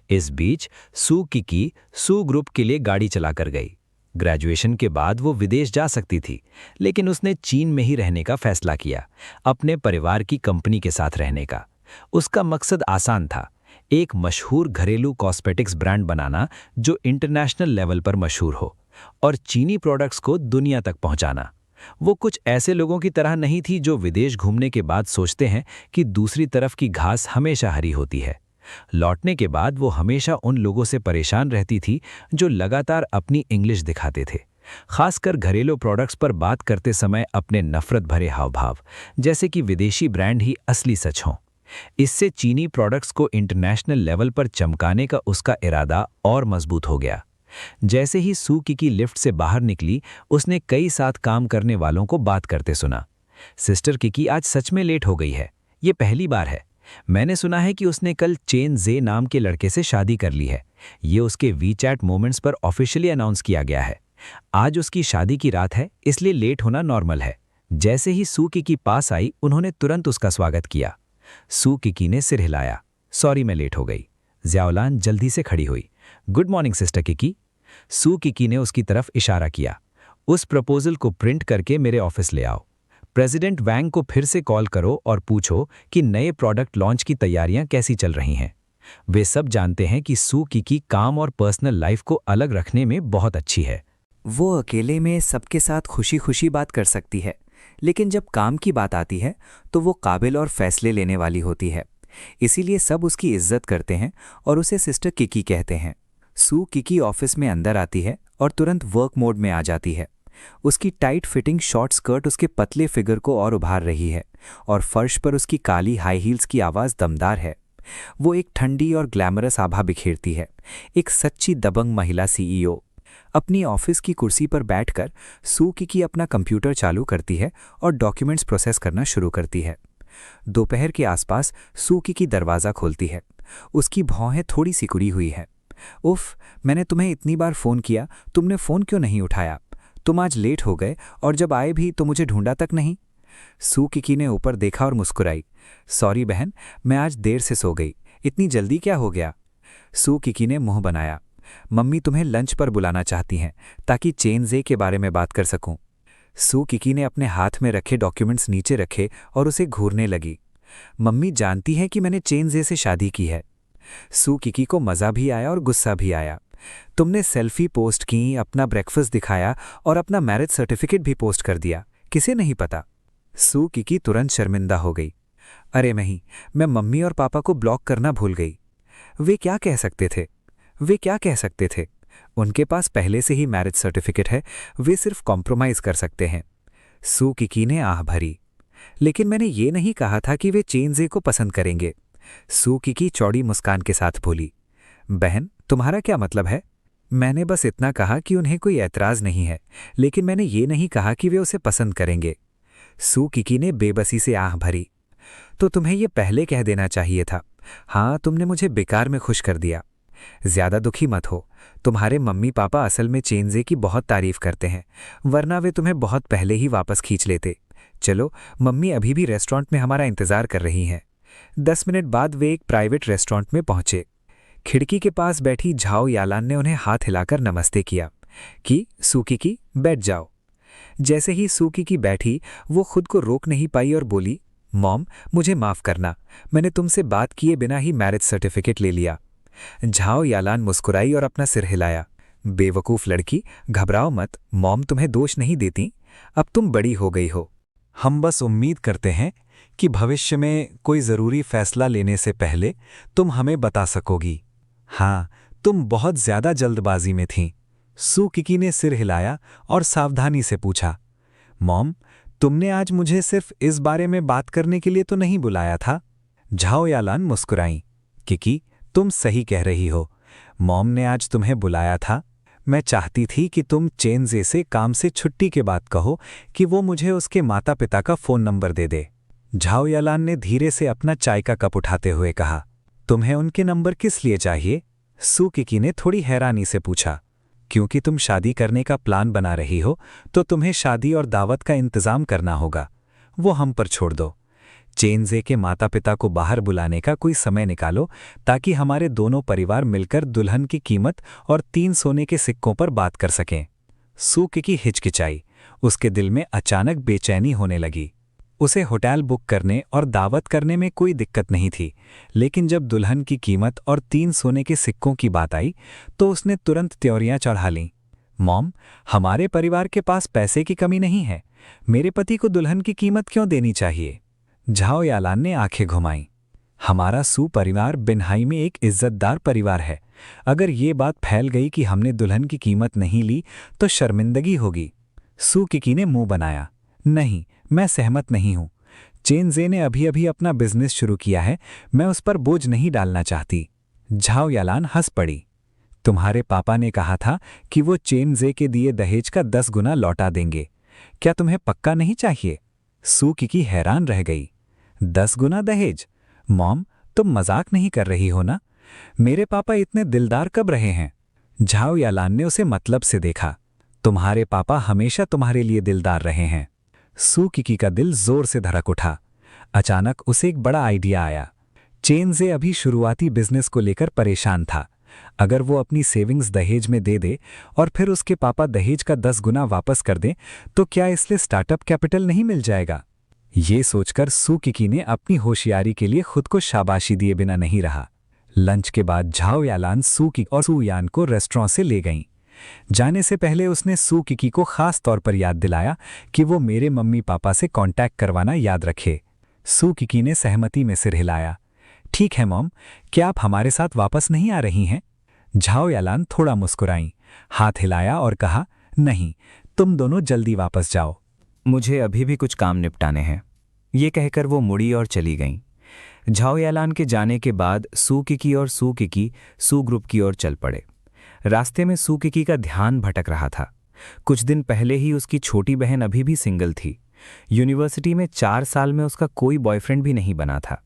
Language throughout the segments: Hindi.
इस बीच सू किकी सू ग्रुप के लिए गाड़ी चलाकर गई। ग्रेजुएशन के बाद वो विदेश जा सकती थी, लेकिन उसने चीन में ही रहने का फैसला किया, अपने परिवार की कंपनी के साथ रहने का। उसका मकसद आसान था, एक मशहूर घरेलू कॉस्मेटिक्स ब्रांड बनाना जो इंटरनेशनल लेवल पर मशहूर हो और चीनी प्रोडक्ट्स को दुनिया तक पहुंचाना। वो कुछ ऐसे लोगों की तरह नहीं थी जो विदेश घूमने के बाद सोचते हैं कि दूसरी तरफ की घास हमेशा हरी होती है। लौटने के बाद वो हमेशा उन लोगों से परेशान रहती थी जो लगातार अपनी इंग्लिश दिखाते थे, खासकर घरेलू प्रोडक्ट्स पर बात करते समय अपने नफरत भरे हावभाव, जैसे कि विदेशी ब्रांड ही असली सच हों। इससे चीनी प्रोडक्ट्स को इंटरनेशनल लेवल पर चमकाने का उसका इरादा और मजबूत हो गया। जैसे ही सू किकी लिफ्ट से बाहर निकली, उसने कई साथ काम करने वालों को बात करते सुना। सिस्टर किकी आज सच में लेट हो गई है, ये पहली बार है। मैंने सुना है कि उसने कल चेन जे नाम के लड़के से शादी कर ली है। ये उसके वीचैट मोमेंट्स पर ऑफिशियली अनाउंस किया गया है। आज उसकी शादी की रात है, इसलिए लेट होना नॉर्मल है। जैसे ही सू किकी पास आई, उन्होंने तुरंत उसका स्वागत किया। सू किकी ने सिर हिलाया। सॉरी, मैं लेट हो गई। ज़ियाओलान जल्दी से खड़ी हुई। Good morning sister Kiki. सू किकी ने उसकी तरफ इशारा किया। उस प्रपोजल को प्रिंट करके मेरे ऑफिस ले आओ। प्रेसिडेंट वैंग को फिर से कॉल करो और पूछो कि नए प्रोडक्ट लॉन्च की तैयारियां कैसी चल रही हैं। वे सब जानते हैं कि सू किकी काम और पर्सनल लाइफ को अलग रखने में बहुत अच्छी है। वो अकेले में सबके साथ खुशी खुशी बात कर सकती है, लेकिन जब काम की बात आती है तो वो काबिल और फैसले लेने वाली होती है। इसीलिए सब उसकी इज्जत करते हैं और उसे सिस्टर किकी कहते हैं। सू किकी ऑफिस में अंदर आती है और तुरंत वर्क मोड में आ जाती है। उसकी टाइट फिटिंग शॉर्ट स्कर्ट उसके पतले फिगर को और उभार रही है और फर्श पर उसकी काली हाई हील्स की आवाज़ दमदार है। वो एक ठंडी और ग्लैमरस आभा बिखेरती है, एक सच्ची दबंग महिला सीईओ। अपनी ऑफिस की कुर्सी पर बैठकर सू किकी अपना कंप्यूटर चालू करती है और डॉक्यूमेंट्स प्रोसेस करना शुरू करती है। दोपहर के आसपास सू किकी दरवाज़ा खोलती है। उसकी भौहें थोड़ी सिकुड़ी हुई हैं। उफ, मैंने तुम्हें इतनी बार फ़ोन किया, तुमने फ़ोन क्यों नहीं उठाया? तुम आज लेट हो गए और जब आए भी तो मुझे ढूंढा तक नहीं। सू किकी ने ऊपर देखा और मुस्कुराई। सॉरी बहन, मैं आज देर से सो गई। इतनी जल्दी क्या हो गया? सू किकी ने मुंह बनाया। मम्मी तुम्हें लंच पर बुलाना चाहती हैं ताकि चेन जे के बारे में बात कर सकूं। सू किकी ने अपने हाथ में रखे डॉक्यूमेंट्स नीचे रखे और उसे घूरने लगी। मम्मी जानती है कि मैंने चेन जे से शादी की है। सू किकी को मज़ा भी आया और गुस्सा भी आया। तुमने सेल्फी पोस्ट की, अपना ब्रेकफास्ट दिखाया और अपना मैरिज सर्टिफिकेट भी पोस्ट कर दिया। किसे नहीं पता? सू किकी तुरंत शर्मिंदा हो गई। अरे नहीं, मैं मम्मी और पापा को ब्लॉक करना भूल गई। वे क्या कह सकते थे? वे क्या कह सकते थे? उनके पास पहले से ही मैरिज सर्टिफिकेट है, वे सिर्फ कॉम्प्रोमाइज़ कर सकते हैं। सू किकी ने आह भरी। लेकिन मैंने ये नहीं कहा था कि वे चेन जे को पसंद करेंगे। सू किकी चौड़ी मुस्कान के साथ बोली। बहन, तुम्हारा क्या मतलब है? मैंने बस इतना कहा कि उन्हें कोई ऐतराज़ नहीं है, लेकिन मैंने ये नहीं कहा कि वे उसे पसंद करेंगे। सू किकी ने बेबसी से आह भरी। तो तुम्हें ये पहले कह देना चाहिए था। हाँ, तुमने मुझे बेकार में खुश कर दिया। ज़्यादा दुखी मत हो। तुम्हारे मम्मी पापा असल में चेन जे की बहुत तारीफ करते हैं, वरना वे तुम्हें बहुत पहले ही वापस खींच लेते। चलो, मम्मी अभी भी रेस्टोरेंट में हमारा इंतज़ार कर रही हैं। 10 मिनट बाद वे एक प्राइवेट रेस्टोरेंट में पहुंचे। खिड़की के पास बैठी झाओ यालान ने उन्हें हाथ हिलाकर नमस्ते किया कि सू किकी बैठ जाओ। जैसे ही सू किकी बैठी, वो खुद को रोक नहीं पाई और बोली, मॉम, मुझे माफ़ करना, मैंने तुमसे बात किए बिना ही मैरिज सर्टिफिकेट ले लिया। झाओ यालान मुस्कुराई और अपना सिर हिलाया। बेवकूफ़ लड़की, घबराओ मत, मॉम तुम्हें दोष नहीं देती, अब तुम बड़ी हो गई हो। हम बस उम्मीद करते हैं कि भविष्य में कोई ज़रूरी फैसला लेने से पहले तुम हमें बता सकोगी। हाँ, तुम बहुत ज़्यादा जल्दबाजी में थीं। सू किकी ने सिर हिलाया और सावधानी से पूछा, मॉम, तुमने आज मुझे सिर्फ इस बारे में बात करने के लिए तो नहीं बुलाया था? झाओ यालान मुस्कुराईं। किकी, तुम सही कह रही हो, मॉम ने आज तुम्हें बुलाया था। मैं चाहती थी कि तुम चेन जे से काम से छुट्टी के बाद कहो कि वो मुझे उसके माता पिता का फ़ोन नंबर दे दे। झाओ यालान ने धीरे से अपना चाय का कप उठाते हुए कहा, तुम्हें उनके नंबर किस लिए चाहिए? सू किकी ने थोड़ी हैरानी से पूछा। क्योंकि तुम शादी करने का प्लान बना रही हो, तो तुम्हें शादी और दावत का इंतज़ाम करना होगा। वो हम पर छोड़ दो। चेनजे के माता पिता को बाहर बुलाने का कोई समय निकालो ताकि हमारे दोनों परिवार मिलकर दुल्हन की कीमत और 3 सोने के सिक्कों पर बात कर सकें। सू किकी हिचकिचाई। उसके दिल में अचानक बेचैनी होने लगी। उसे होटल बुक करने और दावत करने में कोई दिक्कत नहीं थी, लेकिन जब दुल्हन की कीमत और 3 सोने के सिक्कों की बात आई तो उसने तुरंत त्योरियां चढ़ा लीं। मॉम, हमारे परिवार के पास पैसे की कमी नहीं है। मेरे पति को दुल्हन की कीमत क्यों देनी चाहिए? झाओ यालान ने आंखें घुमाईं। हमारा सू परिवार बिनहाई में एक इज्जतदार परिवार है। अगर ये बात फैल गई कि हमने दुल्हन की कीमत नहीं ली तो शर्मिंदगी होगी। सू किकी ने मुंह बनाया। नहीं, मैं सहमत नहीं हूं। चेनजे ने अभी अभी अपना बिजनेस शुरू किया है, मैं उस पर बोझ नहीं डालना चाहती। झाओ यालान हंस पड़ी। तुम्हारे पापा ने कहा था कि वो चेनजे के दिए दहेज का 10 गुना लौटा देंगे। क्या तुम्हें पक्का नहीं चाहिए? सू किकी हैरान रह गई। 10 गुना दहेज? मॉम, तुम मजाक नहीं कर रही हो ना? मेरे पापा इतने दिलदार कब रहे हैं? झाओ यालान ने उसे मतलब से देखा। तुम्हारे पापा हमेशा तुम्हारे लिए दिलदार रहे हैं। सू किकी का दिल जोर से धड़क उठा। अचानक उसे एक बड़ा आइडिया आया। चेनजे अभी शुरुआती बिजनेस को लेकर परेशान था। अगर वो अपनी सेविंग्स दहेज में दे दे और फिर उसके पापा दहेज का 10 गुना वापस कर दें तो क्या इसलिए स्टार्टअप कैपिटल नहीं मिल जाएगा? ये सोचकर सू किकी ने अपनी होशियारी के लिए खुद को शाबाशी दिए बिना नहीं रहा। लंच के बाद झाओ यालान सू किकी और सू यान को रेस्टोरेंट से ले गईं। जाने से पहले उसने सू किकी को खास तौर पर याद दिलाया कि वो मेरे मम्मी पापा से कांटेक्ट करवाना याद रखे। सू किकी ने सहमति में सिर हिलाया। ठीक है मॉम, क्या आप हमारे साथ वापस नहीं आ रही हैं? झाओ यालान थोड़ा मुस्कुराईं, हाथ हिलाया और कहा, नहीं, तुम दोनों जल्दी वापस जाओ। मुझे अभी भी कुछ काम निपटाने हैं। ये कहकर वो मुड़ी और चली गईं। झाओ यालान के जाने के बाद सू किकी और सू किकी सू ग्रुप की ओर चल पड़े। रास्ते में सू किकी का ध्यान भटक रहा था। कुछ दिन पहले ही उसकी छोटी बहन अभी भी सिंगल थी। यूनिवर्सिटी में 4 साल में उसका कोई बॉयफ्रेंड भी नहीं बना था,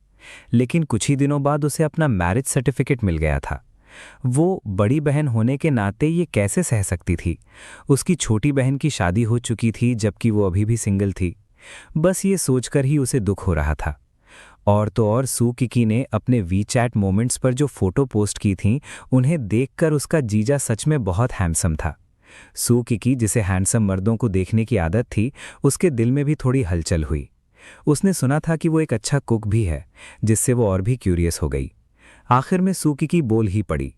लेकिन कुछ ही दिनों बाद उसे अपना मैरिज सर्टिफिकेट मिल गया था। वो बड़ी बहन होने के नाते ये कैसे सह सकती थी? उसकी छोटी बहन की शादी हो चुकी थी जबकि वो अभी भी सिंगल थी। बस ये सोचकर ही उसे दुख हो रहा था। और तो और सू किकी ने अपने वीचैट मोमेंट्स पर जो फोटो पोस्ट की थीं, उन्हें देखकर उसका जीजा सच में बहुत हैंडसम था। सू किकी, जिसे हैंडसम मर्दों को देखने की आदत थी, उसके दिल में भी थोड़ी हलचल हुई। उसने सुना था कि वो एक अच्छा कुक भी है, जिससे वो और भी क्यूरियस हो गई। आखिर में सू किकी बोल ही पड़ी,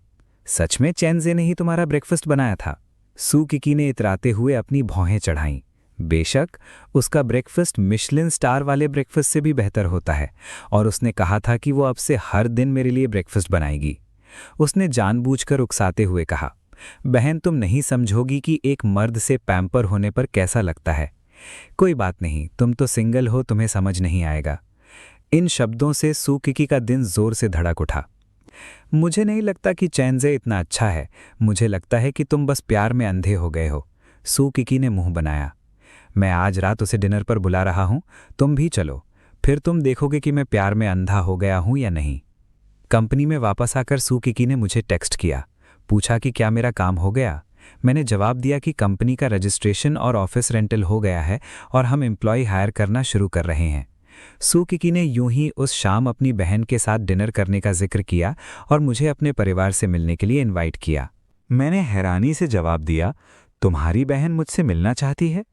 सच में चेनजे ने ही तुम्हारा ब्रेकफास्ट बनाया था? सू किकी ने इतराते हुए अपनी भौहें चढ़ाईं। बेशक, उसका ब्रेकफास्ट मिशलिन स्टार वाले ब्रेकफास्ट से भी बेहतर होता है, और उसने कहा था कि वो अब से हर दिन मेरे लिए ब्रेकफास्ट बनाएगी। उसने जानबूझकर उकसाते हुए कहा, बहन, तुम नहीं समझोगी कि एक मर्द से पैम्पर होने पर कैसा लगता है। कोई बात नहीं, तुम तो सिंगल हो, तुम्हें समझ नहीं आएगा। इन शब्दों से सू किकी का दिन जोर से धड़क उठा। मुझे नहीं लगता कि चेनजे इतना अच्छा है। मुझे लगता है कि तुम बस प्यार में अंधे हो गए हो। सू किकी ने मुंह बनाया। मैं आज रात उसे डिनर पर बुला रहा हूं, तुम भी चलो, फिर तुम देखोगे कि मैं प्यार में अंधा हो गया हूं या नहीं। कंपनी में वापस आकर सू किकी ने मुझे टेक्स्ट किया, पूछा कि क्या मेरा काम हो गया। मैंने जवाब दिया कि कंपनी का रजिस्ट्रेशन और ऑफिस रेंटल हो गया है और हम एम्प्लॉय हायर करना शुरू कर रहे हैं। सू किकी ने यूं ही उस शाम अपनी बहन के साथ डिनर करने का जिक्र किया और मुझे अपने परिवार से मिलने के लिए इनवाइट किया। मैंने हैरानी से जवाब दिया, तुम्हारी बहन मुझसे मिलना चाहती है?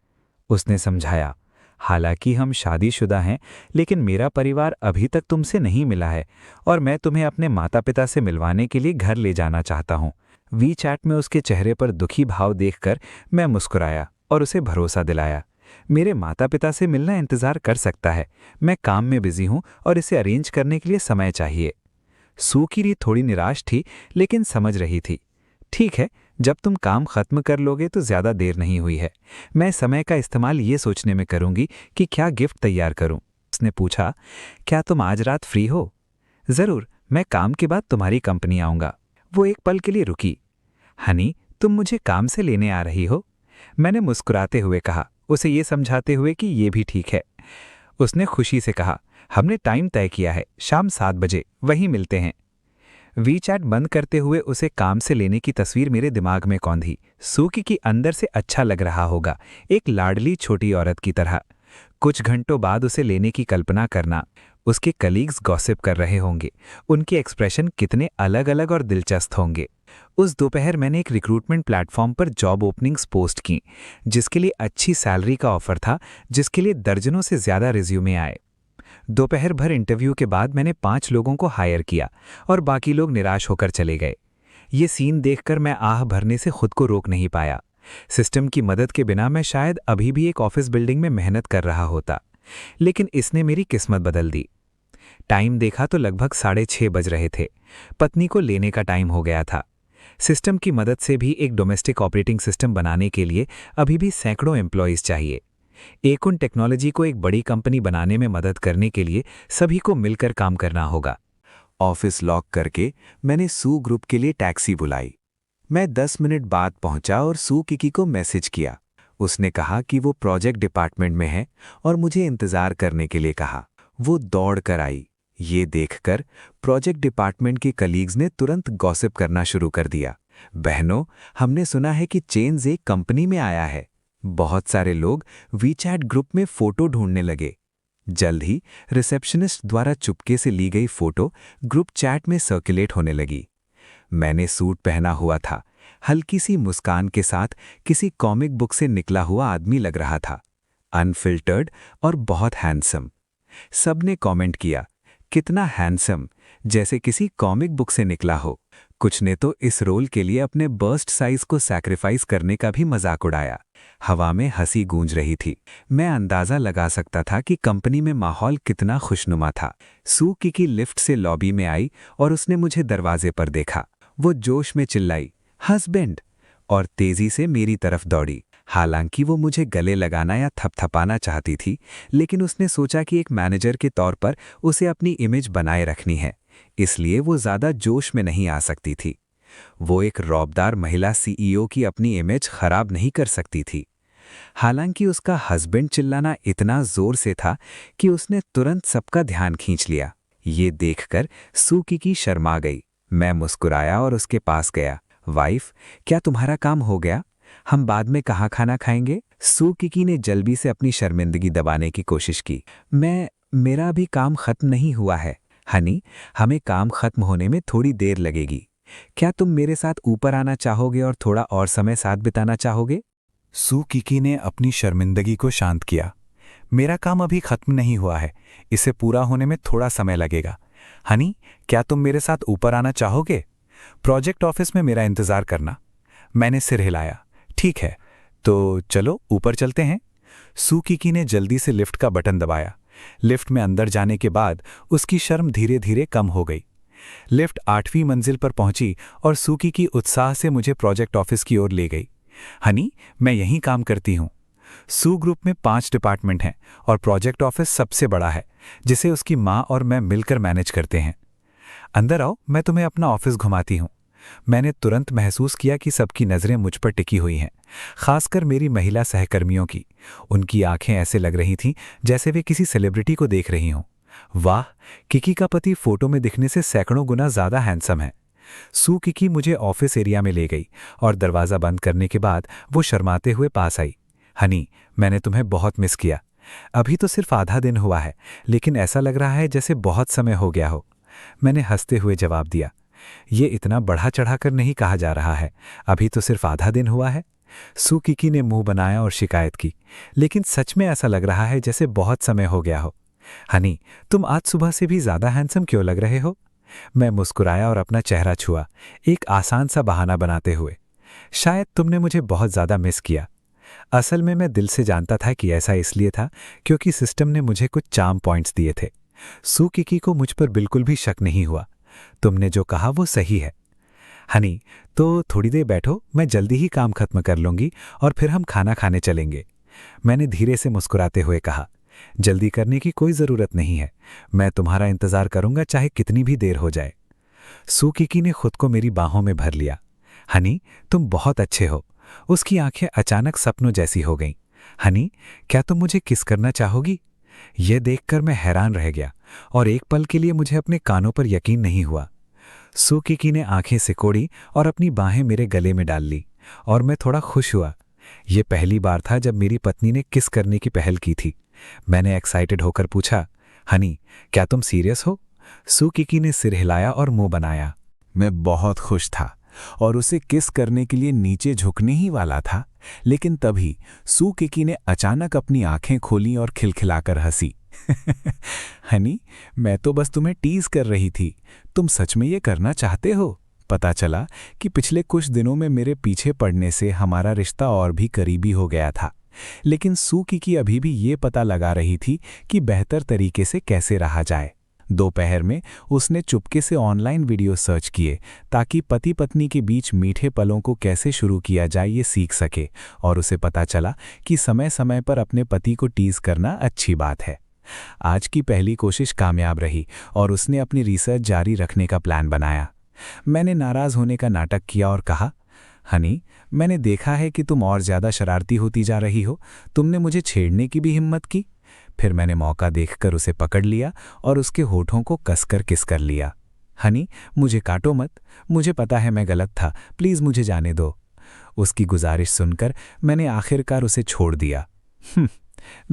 उसने समझाया, हालांकि हम शादीशुदा हैं, लेकिन मेरा परिवार अभी तक तुमसे नहीं मिला है और मैं तुम्हें अपने माता पिता से मिलवाने के लिए घर ले जाना चाहता हूँ। वीचैट में उसके चेहरे पर दुखी भाव देखकर मैं मुस्कुराया और उसे भरोसा दिलाया, मेरे माता पिता से मिलना इंतजार कर सकता है, मैं काम में बिजी हूं और इसे अरेंज करने के लिए समय चाहिए। सू की थोड़ी निराश थी, लेकिन समझ रही थी। ठीक है, जब तुम काम खत्म कर लोगे तो ज्यादा देर नहीं हुई है। मैं समय का इस्तेमाल ये सोचने में करूंगी कि क्या गिफ्ट तैयार करूं। उसने पूछा, क्या तुम आज रात फ्री हो? जरूर, मैं काम के बाद तुम्हारी कंपनी आऊंगा। वो एक पल के लिए रुकी। हनी, तुम मुझे काम से लेने आ रही हो? मैंने मुस्कुराते हुए कहा, उसे ये समझाते हुए कि ये भी ठीक है। उसने खुशी से कहा, हमने टाइम तय किया है, शाम 7 बजे, वहीं मिलते हैं। वीचैट बंद करते हुए उसे काम से लेने की तस्वीर मेरे दिमाग में कौंधी। सू किकी अंदर से अच्छा लग रहा होगा, एक लाडली छोटी औरत की तरह। कुछ घंटों बाद उसे लेने की कल्पना करना, उसके कलीग्स गॉसिप कर रहे होंगे, उनके एक्सप्रेशन कितने अलग अलग और दिलचस्प होंगे। उस दोपहर मैंने एक रिक्रूटमेंट प्लेटफॉर्म पर जॉब ओपनिंग्स पोस्ट की, जिसके लिए अच्छी सैलरी का ऑफर था, जिसके लिए दर्जनों से ज़्यादा रिज्यूमे आए। दोपहर भर इंटरव्यू के बाद मैंने 5 लोगों को हायर किया और बाकी लोग निराश होकर चले गए। ये सीन देखकर मैं आह भरने से खुद को रोक नहीं पाया। सिस्टम की मदद के बिना मैं शायद अभी भी एक ऑफिस बिल्डिंग में मेहनत कर रहा होता, लेकिन इसने मेरी किस्मत बदल दी। टाइम देखा तो लगभग 6:30 बज रहे थे। पत्नी को लेने का टाइम हो गया था। सिस्टम की मदद से भी एक डोमेस्टिक ऑपरेटिंग सिस्टम बनाने के लिए अभी भी सैकड़ों एम्प्लॉयज़ चाहिए। एकुन टेक्नोलॉजी को एक बड़ी कंपनी बनाने में मदद करने के लिए सभी को मिलकर काम करना होगा। ऑफिस लॉक करके मैंने सू ग्रुप के लिए टैक्सी बुलाई। मैं 10 मिनट बाद पहुंचा और सू किकी को मैसेज किया। उसने कहा कि वो प्रोजेक्ट डिपार्टमेंट में है और मुझे इंतज़ार करने के लिए कहा। वो दौड़ कर आई। ये देखकर प्रोजेक्ट डिपार्टमेंट के कलीग्स ने तुरंत गॉसिप करना शुरू कर दिया। बहनों, हमने सुना है कि चेन्स एक कंपनी में आया है। बहुत सारे लोग वीचैट ग्रुप में फोटो ढूंढने लगे। जल्द ही रिसेप्शनिस्ट द्वारा चुपके से ली गई फोटो ग्रुप चैट में सर्कुलेट होने लगी। मैंने सूट पहना हुआ था, हल्की सी मुस्कान के साथ किसी कॉमिक बुक से निकला हुआ आदमी लग रहा था, अनफिल्टर्ड और बहुत हैंडसम। सबने कमेंट किया, कितना हैंडसम, जैसे किसी कॉमिक बुक से निकला हो। कुछ ने तो इस रोल के लिए अपने बर्स्ट साइज को सैक्रिफाइस करने का भी मजाक उड़ाया। हवा में हंसी गूंज रही थी। मैं अंदाजा लगा सकता था कि कंपनी में माहौल कितना खुशनुमा था। सू की लिफ्ट से लॉबी में आई और उसने मुझे दरवाजे पर देखा। वो जोश में चिल्लाई, हस्बैंड, और तेजी से मेरी तरफ दौड़ी। हालांकि वो मुझे गले लगाना या थपथपाना चाहती थी, लेकिन उसने सोचा कि एक मैनेजर के तौर पर उसे अपनी इमेज बनाए रखनी है, इसलिए वो ज़्यादा जोश में नहीं आ सकती थी। वो एक रौबदार महिला सीईओ की अपनी इमेज खराब नहीं कर सकती थी। हालांकि उसका हस्बैंड चिल्लाना इतना जोर से था कि उसने तुरंत सबका ध्यान खींच लिया। ये देखकर सू की शर्मा गई। मैं मुस्कुराया और उसके पास गया। वाइफ, क्या तुम्हारा काम हो गया? हम बाद में कहाँ खाना खाएंगे? सू की ने जल्दी से अपनी शर्मिंदगी दबाने की कोशिश की। मेरा अभी काम खत्म नहीं हुआ है हनी, हमें काम खत्म होने में थोड़ी देर लगेगी। क्या तुम मेरे साथ ऊपर आना चाहोगे और थोड़ा और समय साथ बिताना चाहोगे? सू किकी ने अपनी शर्मिंदगी को शांत किया। मेरा काम अभी खत्म नहीं हुआ है, इसे पूरा होने में थोड़ा समय लगेगा। हनी, क्या तुम मेरे साथ ऊपर आना चाहोगे? प्रोजेक्ट ऑफिस में मेरा इंतजार करना। मैंने सिर हिलाया। ठीक है, तो चलो ऊपर चलते हैं। सू किकी ने जल्दी से लिफ्ट का बटन दबाया। लिफ्ट में अंदर जाने के बाद उसकी शर्म धीरे धीरे कम हो गई। लिफ्ट 8वीं मंजिल पर पहुंची और सू किकी उत्साह से मुझे प्रोजेक्ट ऑफिस की ओर ले गई। हनी, मैं यहीं काम करती हूँ। सू ग्रुप में 5 डिपार्टमेंट हैं और प्रोजेक्ट ऑफिस सबसे बड़ा है, जिसे उसकी माँ और मैं मिलकर मैनेज करते हैं। अंदर आओ, मैं तुम्हें अपना ऑफिस घुमाती हूँ। मैंने तुरंत महसूस किया कि सबकी नज़रें मुझ पर टिकी हुई हैं, खासकर मेरी महिला सहकर्मियों की। उनकी आंखें ऐसे लग रही थीं जैसे वे किसी सेलिब्रिटी को देख रही हों। वाह, किकी का पति फोटो में दिखने से सैकड़ों गुना ज़्यादा हैंडसम है। सू किकी मुझे ऑफिस एरिया में ले गई और दरवाज़ा बंद करने के बाद वो शर्माते हुए पास आई। हनी, मैंने तुम्हें बहुत मिस किया। अभी तो सिर्फ आधा दिन हुआ है, लेकिन ऐसा लग रहा है जैसे बहुत समय हो गया हो। मैंने हंसते हुए जवाब दिया, ये इतना बढ़ा चढ़ाकर नहीं कहा जा रहा है, अभी तो सिर्फ आधा दिन हुआ है। सू किकी ने मुंह बनाया और शिकायत की, लेकिन सच में ऐसा लग रहा है जैसे बहुत समय हो गया हो। हनी, तुम आज सुबह से भी ज़्यादा हैंडसम क्यों लग रहे हो? मैं मुस्कुराया और अपना चेहरा छुआ, एक आसान सा बहाना बनाते हुए। शायद तुमने मुझे बहुत ज़्यादा मिस किया। असल में मैं दिल से जानता था कि ऐसा इसलिए था क्योंकि सिस्टम ने मुझे कुछ चार्म पॉइंट्स दिए थे। सू किकी को मुझ पर बिल्कुल भी शक नहीं हुआ। तुमने जो कहा वो सही है। हनी, तो थोड़ी देर बैठो, मैं जल्दी ही काम खत्म कर लूंगी और फिर हम खाना खाने चलेंगे। मैंने धीरे से मुस्कुराते हुए कहा, जल्दी करने की कोई ज़रूरत नहीं है, मैं तुम्हारा इंतज़ार करूंगा चाहे कितनी भी देर हो जाए। सू किकी ने खुद को मेरी बाहों में भर लिया। हनी, तुम बहुत अच्छे हो। उसकी आंखें अचानक सपनों जैसी हो गईं। हनी, क्या तुम मुझे किस करना चाहोगी? यह देखकर मैं हैरान रह गया और एक पल के लिए मुझे अपने कानों पर यकीन नहीं हुआ। सू किकी ने आंखें सिकोड़ी और अपनी बाहें मेरे गले में डाल ली और मैं थोड़ा खुश हुआ। यह पहली बार था जब मेरी पत्नी ने किस करने की पहल की थी। मैंने एक्साइटेड होकर पूछा, हनी, क्या तुम सीरियस हो? सुकिकी ने सिर हिलाया और मुंह बनाया। मैं बहुत खुश था और उसे किस करने के लिए नीचे झुकने ही वाला था, लेकिन तभी सुकिकी ने अचानक अपनी आंखें खोलीं और खिलखिलाकर हंसी। हनी, मैं तो बस तुम्हें टीज कर रही थी। तुम सच में ये करना चाहते हो? पता चला कि पिछले कुछ दिनों में मेरे पीछे पड़ने से हमारा रिश्ता और भी करीबी हो गया था, लेकिन सुकिकी अभी भी ये पता लगा रही थी कि बेहतर तरीके से कैसे रहा जाए। दोपहर में उसने चुपके से ऑनलाइन वीडियो सर्च किए ताकि पति पत्नी के बीच मीठे पलों को कैसे शुरू किया जाए ये सीख सके, और उसे पता चला कि समय समय पर अपने पति को टीज करना अच्छी बात है। आज की पहली कोशिश कामयाब रही और उसने अपनी रिसर्च जारी रखने का प्लान बनाया। मैंने नाराज होने का नाटक किया और कहा, हनी, मैंने देखा है कि तुम और ज्यादा शरारती होती जा रही हो। तुमने मुझे छेड़ने की भी हिम्मत की। फिर मैंने मौका देखकर उसे पकड़ लिया और उसके होठों को कसकर किस कर लिया। हनी, मुझे काटो मत। मुझे पता है मैं गलत था, प्लीज मुझे जाने दो। उसकी गुजारिश सुनकर मैंने आखिरकार उसे छोड़ दिया।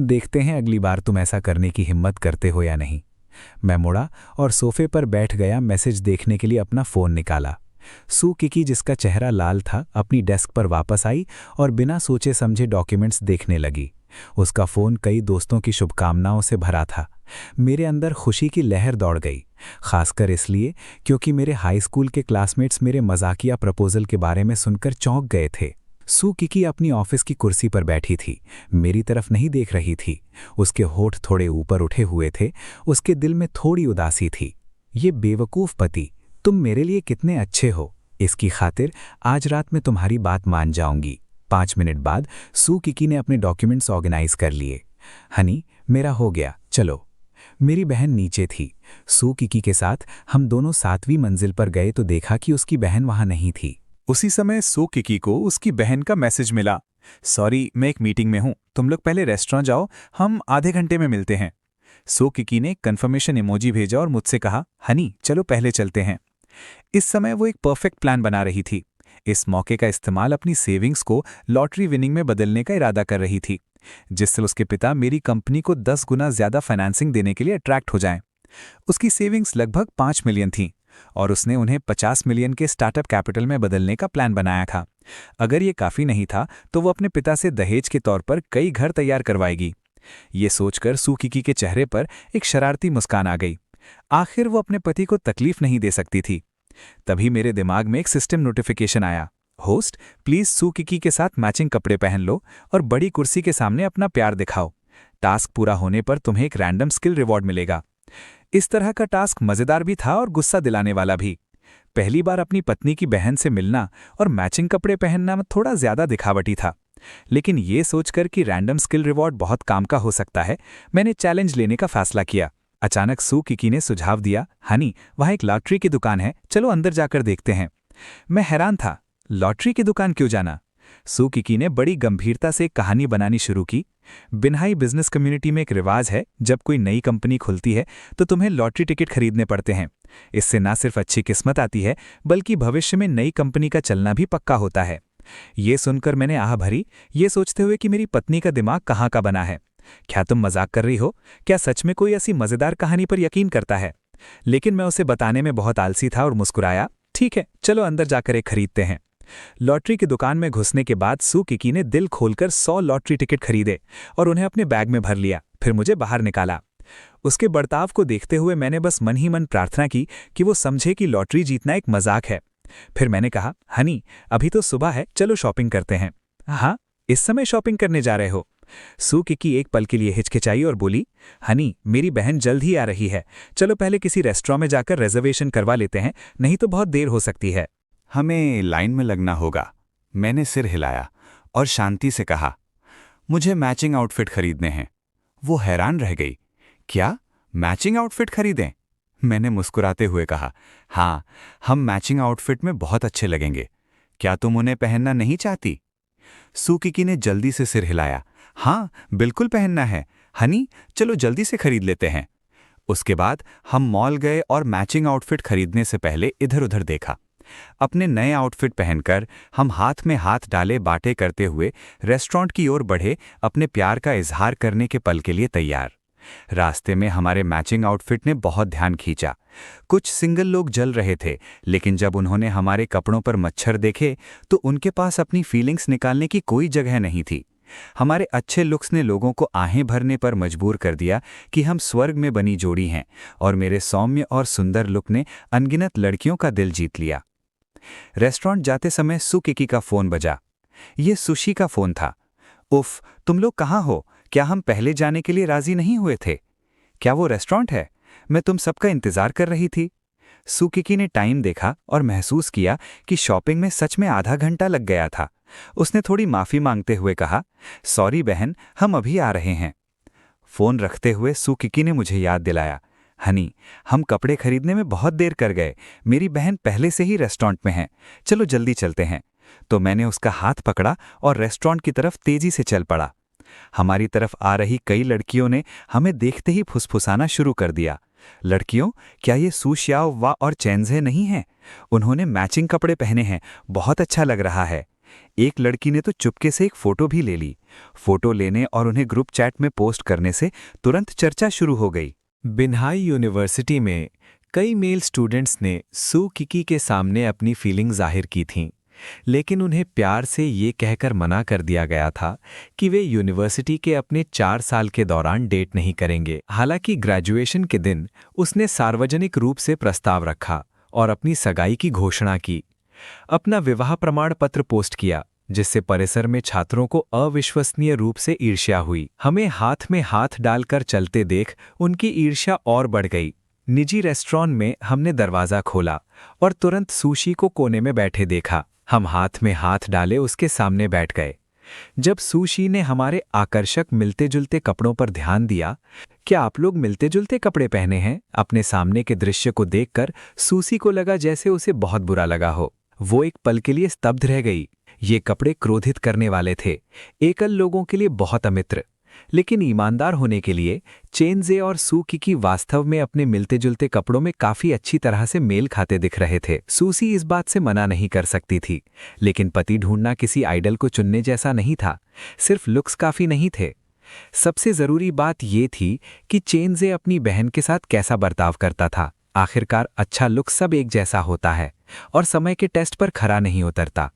देखते हैं अगली बार तुम ऐसा करने की हिम्मत करते हो या नहीं। मैं मुड़ा और सोफे पर बैठ गया मैसेज देखने के लिए अपना फ़ोन निकाला। सुकिकी, जिसका चेहरा लाल था, अपनी डेस्क पर वापस आई और बिना सोचे समझे डॉक्यूमेंट्स देखने लगी। उसका फ़ोन कई दोस्तों की शुभकामनाओं से भरा था। मेरे अंदर खुशी की लहर दौड़ गई, खासकर इसलिए क्योंकि मेरे हाई स्कूल के क्लासमेट्स मेरे मजाकिया प्रपोजल के बारे में सुनकर चौंक गए थे। सुकिकी अपनी ऑफिस की कुर्सी पर बैठी थी, मेरी तरफ नहीं देख रही थी। उसके होठ थोड़े ऊपर उठे हुए थे, उसके दिल में थोड़ी उदासी थी। ये बेवकूफ़ पति, तुम मेरे लिए कितने अच्छे हो, इसकी खातिर आज रात में तुम्हारी बात मान जाऊंगी। 5 मिनट बाद सुकिकी ने अपने डॉक्यूमेंट्स ऑर्गेनाइज कर लिए। हनी, मेरा हो गया, चलो। मेरी बहन नीचे थी। सुकिकी के साथ हम दोनों 7वीं मंजिल पर गए तो देखा कि उसकी बहन वहां नहीं थी। उसी समय सुकिकी को उसकी बहन का मैसेज मिला, सॉरी मैं एक मीटिंग में हूं, तुम लोग पहले रेस्टोरेंट जाओ, हम आधे घंटे में मिलते हैं। सुकिकी ने कंफर्मेशन इमोजी भेजा और मुझसे कहा, हनी चलो पहले चलते हैं। इस समय वो एक परफेक्ट प्लान बना रही थी। इस मौके का इस्तेमाल अपनी सेविंग्स को लॉटरी विनिंग में बदलने का इरादा कर रही थी, जिससे उसके पिता मेरी कंपनी को 10 गुना ज्यादा फाइनेंसिंग देने के लिए अट्रैक्ट हो जाएं। उसकी सेविंग्स लगभग 5 मिलियन थीं और उसने उन्हें 50 मिलियन के स्टार्टअप कैपिटल में बदलने का प्लान बनाया था। अगर ये काफी नहीं था तो वो अपने पिता से दहेज के तौर पर कई घर तैयार करवाएगी। ये सोचकर सुकिकी के चेहरे पर एक शरारती मुस्कान आ गई। आखिर वो अपने पति को तकलीफ नहीं दे सकती थी। तभी मेरे दिमाग में एक सिस्टम नोटिफिकेशन आया, होस्ट प्लीज सुकिकी के साथ मैचिंग कपड़े पहन लो और बड़ी कुर्सी के सामने अपना प्यार दिखाओ। टास्क पूरा होने पर तुम्हें एक रैंडम स्किल रिवॉर्ड मिलेगा। इस तरह का टास्क मजेदार भी था और गुस्सा दिलाने वाला भी। पहली बार अपनी पत्नी की बहन से मिलना और मैचिंग कपड़े पहनना थोड़ा ज्यादा दिखावटी था, लेकिन ये सोचकर कि रैंडम स्किल रिवॉर्ड बहुत काम का हो सकता है, मैंने चैलेंज लेने का फैसला किया। अचानक सुकिकी ने सुझाव दिया, हनी वहां एक लॉटरी की दुकान है, चलो अंदर जाकर देखते हैं। मैं हैरान था, लॉटरी की दुकान क्यों जाना? सुकिकी ने बड़ी गंभीरता से एक कहानी बनानी शुरू की। बिन्हाई बिजनेस कम्युनिटी में एक रिवाज है, जब कोई नई कंपनी खुलती है तो तुम्हें लॉटरी टिकट खरीदने पड़ते हैं। इससे ना सिर्फ अच्छी किस्मत आती है बल्कि भविष्य में नई कंपनी का चलना भी पक्का होता है। ये सुनकर मैंने आह भरी, ये सोचते हुए कि मेरी पत्नी का दिमाग कहाँ का बना है। क्या तुम मजाक कर रही हो? क्या सच में कोई ऐसी मजेदार कहानी पर यकीन करता है? लेकिन मैं उसे बताने में बहुत आलसी था और मुस्कुराया, ठीक है चलो अंदर जाकर एक खरीदते हैं। लॉटरी की दुकान में घुसने के बाद सुकिकी ने दिल खोलकर 100 लॉटरी टिकट खरीदे और उन्हें अपने बैग में भर लिया, फिर मुझे बाहर निकाला। उसके बर्ताव को देखते हुए मैंने बस मन ही मन प्रार्थना की कि वो समझे कि लॉटरी जीतना एक मजाक है। फिर मैंने कहा, हनी अभी तो सुबह है, चलो शॉपिंग करते हैं। हाँ, इस समय शॉपिंग करने जा रहे हो? सुकिकी एक पल के लिए हिचकिचाई और बोली, हनी मेरी बहन जल्द ही आ रही है, चलो पहले किसी रेस्टोरेंट में जाकर रिजर्वेशन करवा लेते हैं, नहीं तो बहुत देर हो सकती है। हमें लाइन में लगना होगा। मैंने सिर हिलाया और शांति से कहा, मुझे मैचिंग आउटफिट खरीदने हैं। वो हैरान रह गई, क्या मैचिंग आउटफिट खरीदें? मैंने मुस्कुराते हुए कहा, हाँ, हम मैचिंग आउटफिट में बहुत अच्छे लगेंगे। क्या तुम उन्हें पहनना नहीं चाहती? सुकिकी ने जल्दी से सिर हिलाया, हाँ बिल्कुल पहनना है। हनी चलो जल्दी से खरीद लेते हैं। उसके बाद हम मॉल गए और मैचिंग आउटफिट खरीदने से पहले इधर उधर देखा। अपने नए आउटफिट पहनकर हम हाथ में हाथ डाले बातें करते हुए रेस्टोरेंट की ओर बढ़े, अपने प्यार का इजहार करने के पल के लिए तैयार। रास्ते में हमारे मैचिंग आउटफिट ने बहुत ध्यान खींचा। कुछ सिंगल लोग जल रहे थे, लेकिन जब उन्होंने हमारे कपड़ों पर मच्छर देखे तो उनके पास अपनी फीलिंग्स निकालने की कोई जगह नहीं थी। हमारे अच्छे लुक्स ने लोगों को आहें भरने पर मजबूर कर दिया कि हम स्वर्ग में बनी जोड़ी हैं, और मेरे सौम्य और सुंदर लुक ने अनगिनत लड़कियों का दिल जीत लिया। रेस्टोरेंट जाते समय सुकिकी का फोन बजा। ये सुशी का फोन था। उफ, तुम लोग कहाँ हो? क्या हम पहले जाने के लिए राजी नहीं हुए थे? क्या वो रेस्टोरेंट है? मैं तुम सबका इंतजार कर रही थी। सुकिकी ने टाइम देखा और महसूस किया कि शॉपिंग में सच में आधा घंटा लग गया था। उसने थोड़ी माफी मांगते हुए कहा, सॉरी बहन, हम अभी आ रहे हैं। फोन रखते हुए सुकिकी ने मुझे याद दिलाया, हनी, हम कपड़े खरीदने में बहुत देर कर गए। मेरी बहन पहले से ही रेस्टोरेंट में है, चलो जल्दी चलते हैं। तो मैंने उसका हाथ पकड़ा और रेस्टोरेंट की तरफ तेजी से चल पड़ा। हमारी तरफ आ रही कई लड़कियों ने हमें देखते ही फुसफुसाना शुरू कर दिया। लड़कियों, क्या ये सू श्याओ वा और चेंजे नहीं हैं? उन्होंने मैचिंग कपड़े पहने हैं, बहुत अच्छा लग रहा है। एक लड़की ने तो चुपके से एक फोटो भी ले ली। फोटो लेने और उन्हें ग्रुप चैट में पोस्ट करने से तुरंत चर्चा शुरू हो गई। बिन्हाई यूनिवर्सिटी में कई मेल स्टूडेंट्स ने सुकिकी के सामने अपनी फीलिंग जाहिर की थीं, लेकिन उन्हें प्यार से ये कहकर मना कर दिया गया था कि वे यूनिवर्सिटी के अपने 4 साल के दौरान डेट नहीं करेंगे। हालांकि ग्रेजुएशन के दिन उसने सार्वजनिक रूप से प्रस्ताव रखा और अपनी सगाई की घोषणा की। अपना विवाह प्रमाण पत्र पोस्ट किया, जिससे परिसर में छात्रों को अविश्वसनीय रूप से ईर्ष्या हुई। हमें हाथ में हाथ डालकर चलते देख उनकी ईर्ष्या और बढ़ गई। निजी रेस्टोरेंट में हमने दरवाज़ा खोला और तुरंत सुशी को कोने में बैठे देखा। हम हाथ में हाथ डाले उसके सामने बैठ गए। जब सुशी ने हमारे आकर्षक मिलते जुलते कपड़ों पर ध्यान दिया, क्या आप लोग मिलते जुलते कपड़े पहने हैं? अपने सामने के दृश्य को देखकर सुशी को लगा जैसे उसे बहुत बुरा लगा हो। वो एक पल के लिए स्तब्ध रह गई। ये कपड़े क्रोधित करने वाले थे, एकल लोगों के लिए बहुत अमित्र। लेकिन ईमानदार होने के लिए चेंजे और सुकिकी वास्तव में अपने मिलते जुलते कपड़ों में काफी अच्छी तरह से मेल खाते दिख रहे थे। सुसी इस बात से मना नहीं कर सकती थी, लेकिन पति ढूंढना किसी आइडल को चुनने जैसा नहीं था। सिर्फ लुक्स काफी नहीं थे। सबसे जरूरी बात ये थी कि चेंजे अपनी बहन के साथ कैसा बर्ताव करता था। आखिरकार अच्छा लुक सब एक जैसा होता है और समय के टेस्ट पर खरा नहीं उतरता।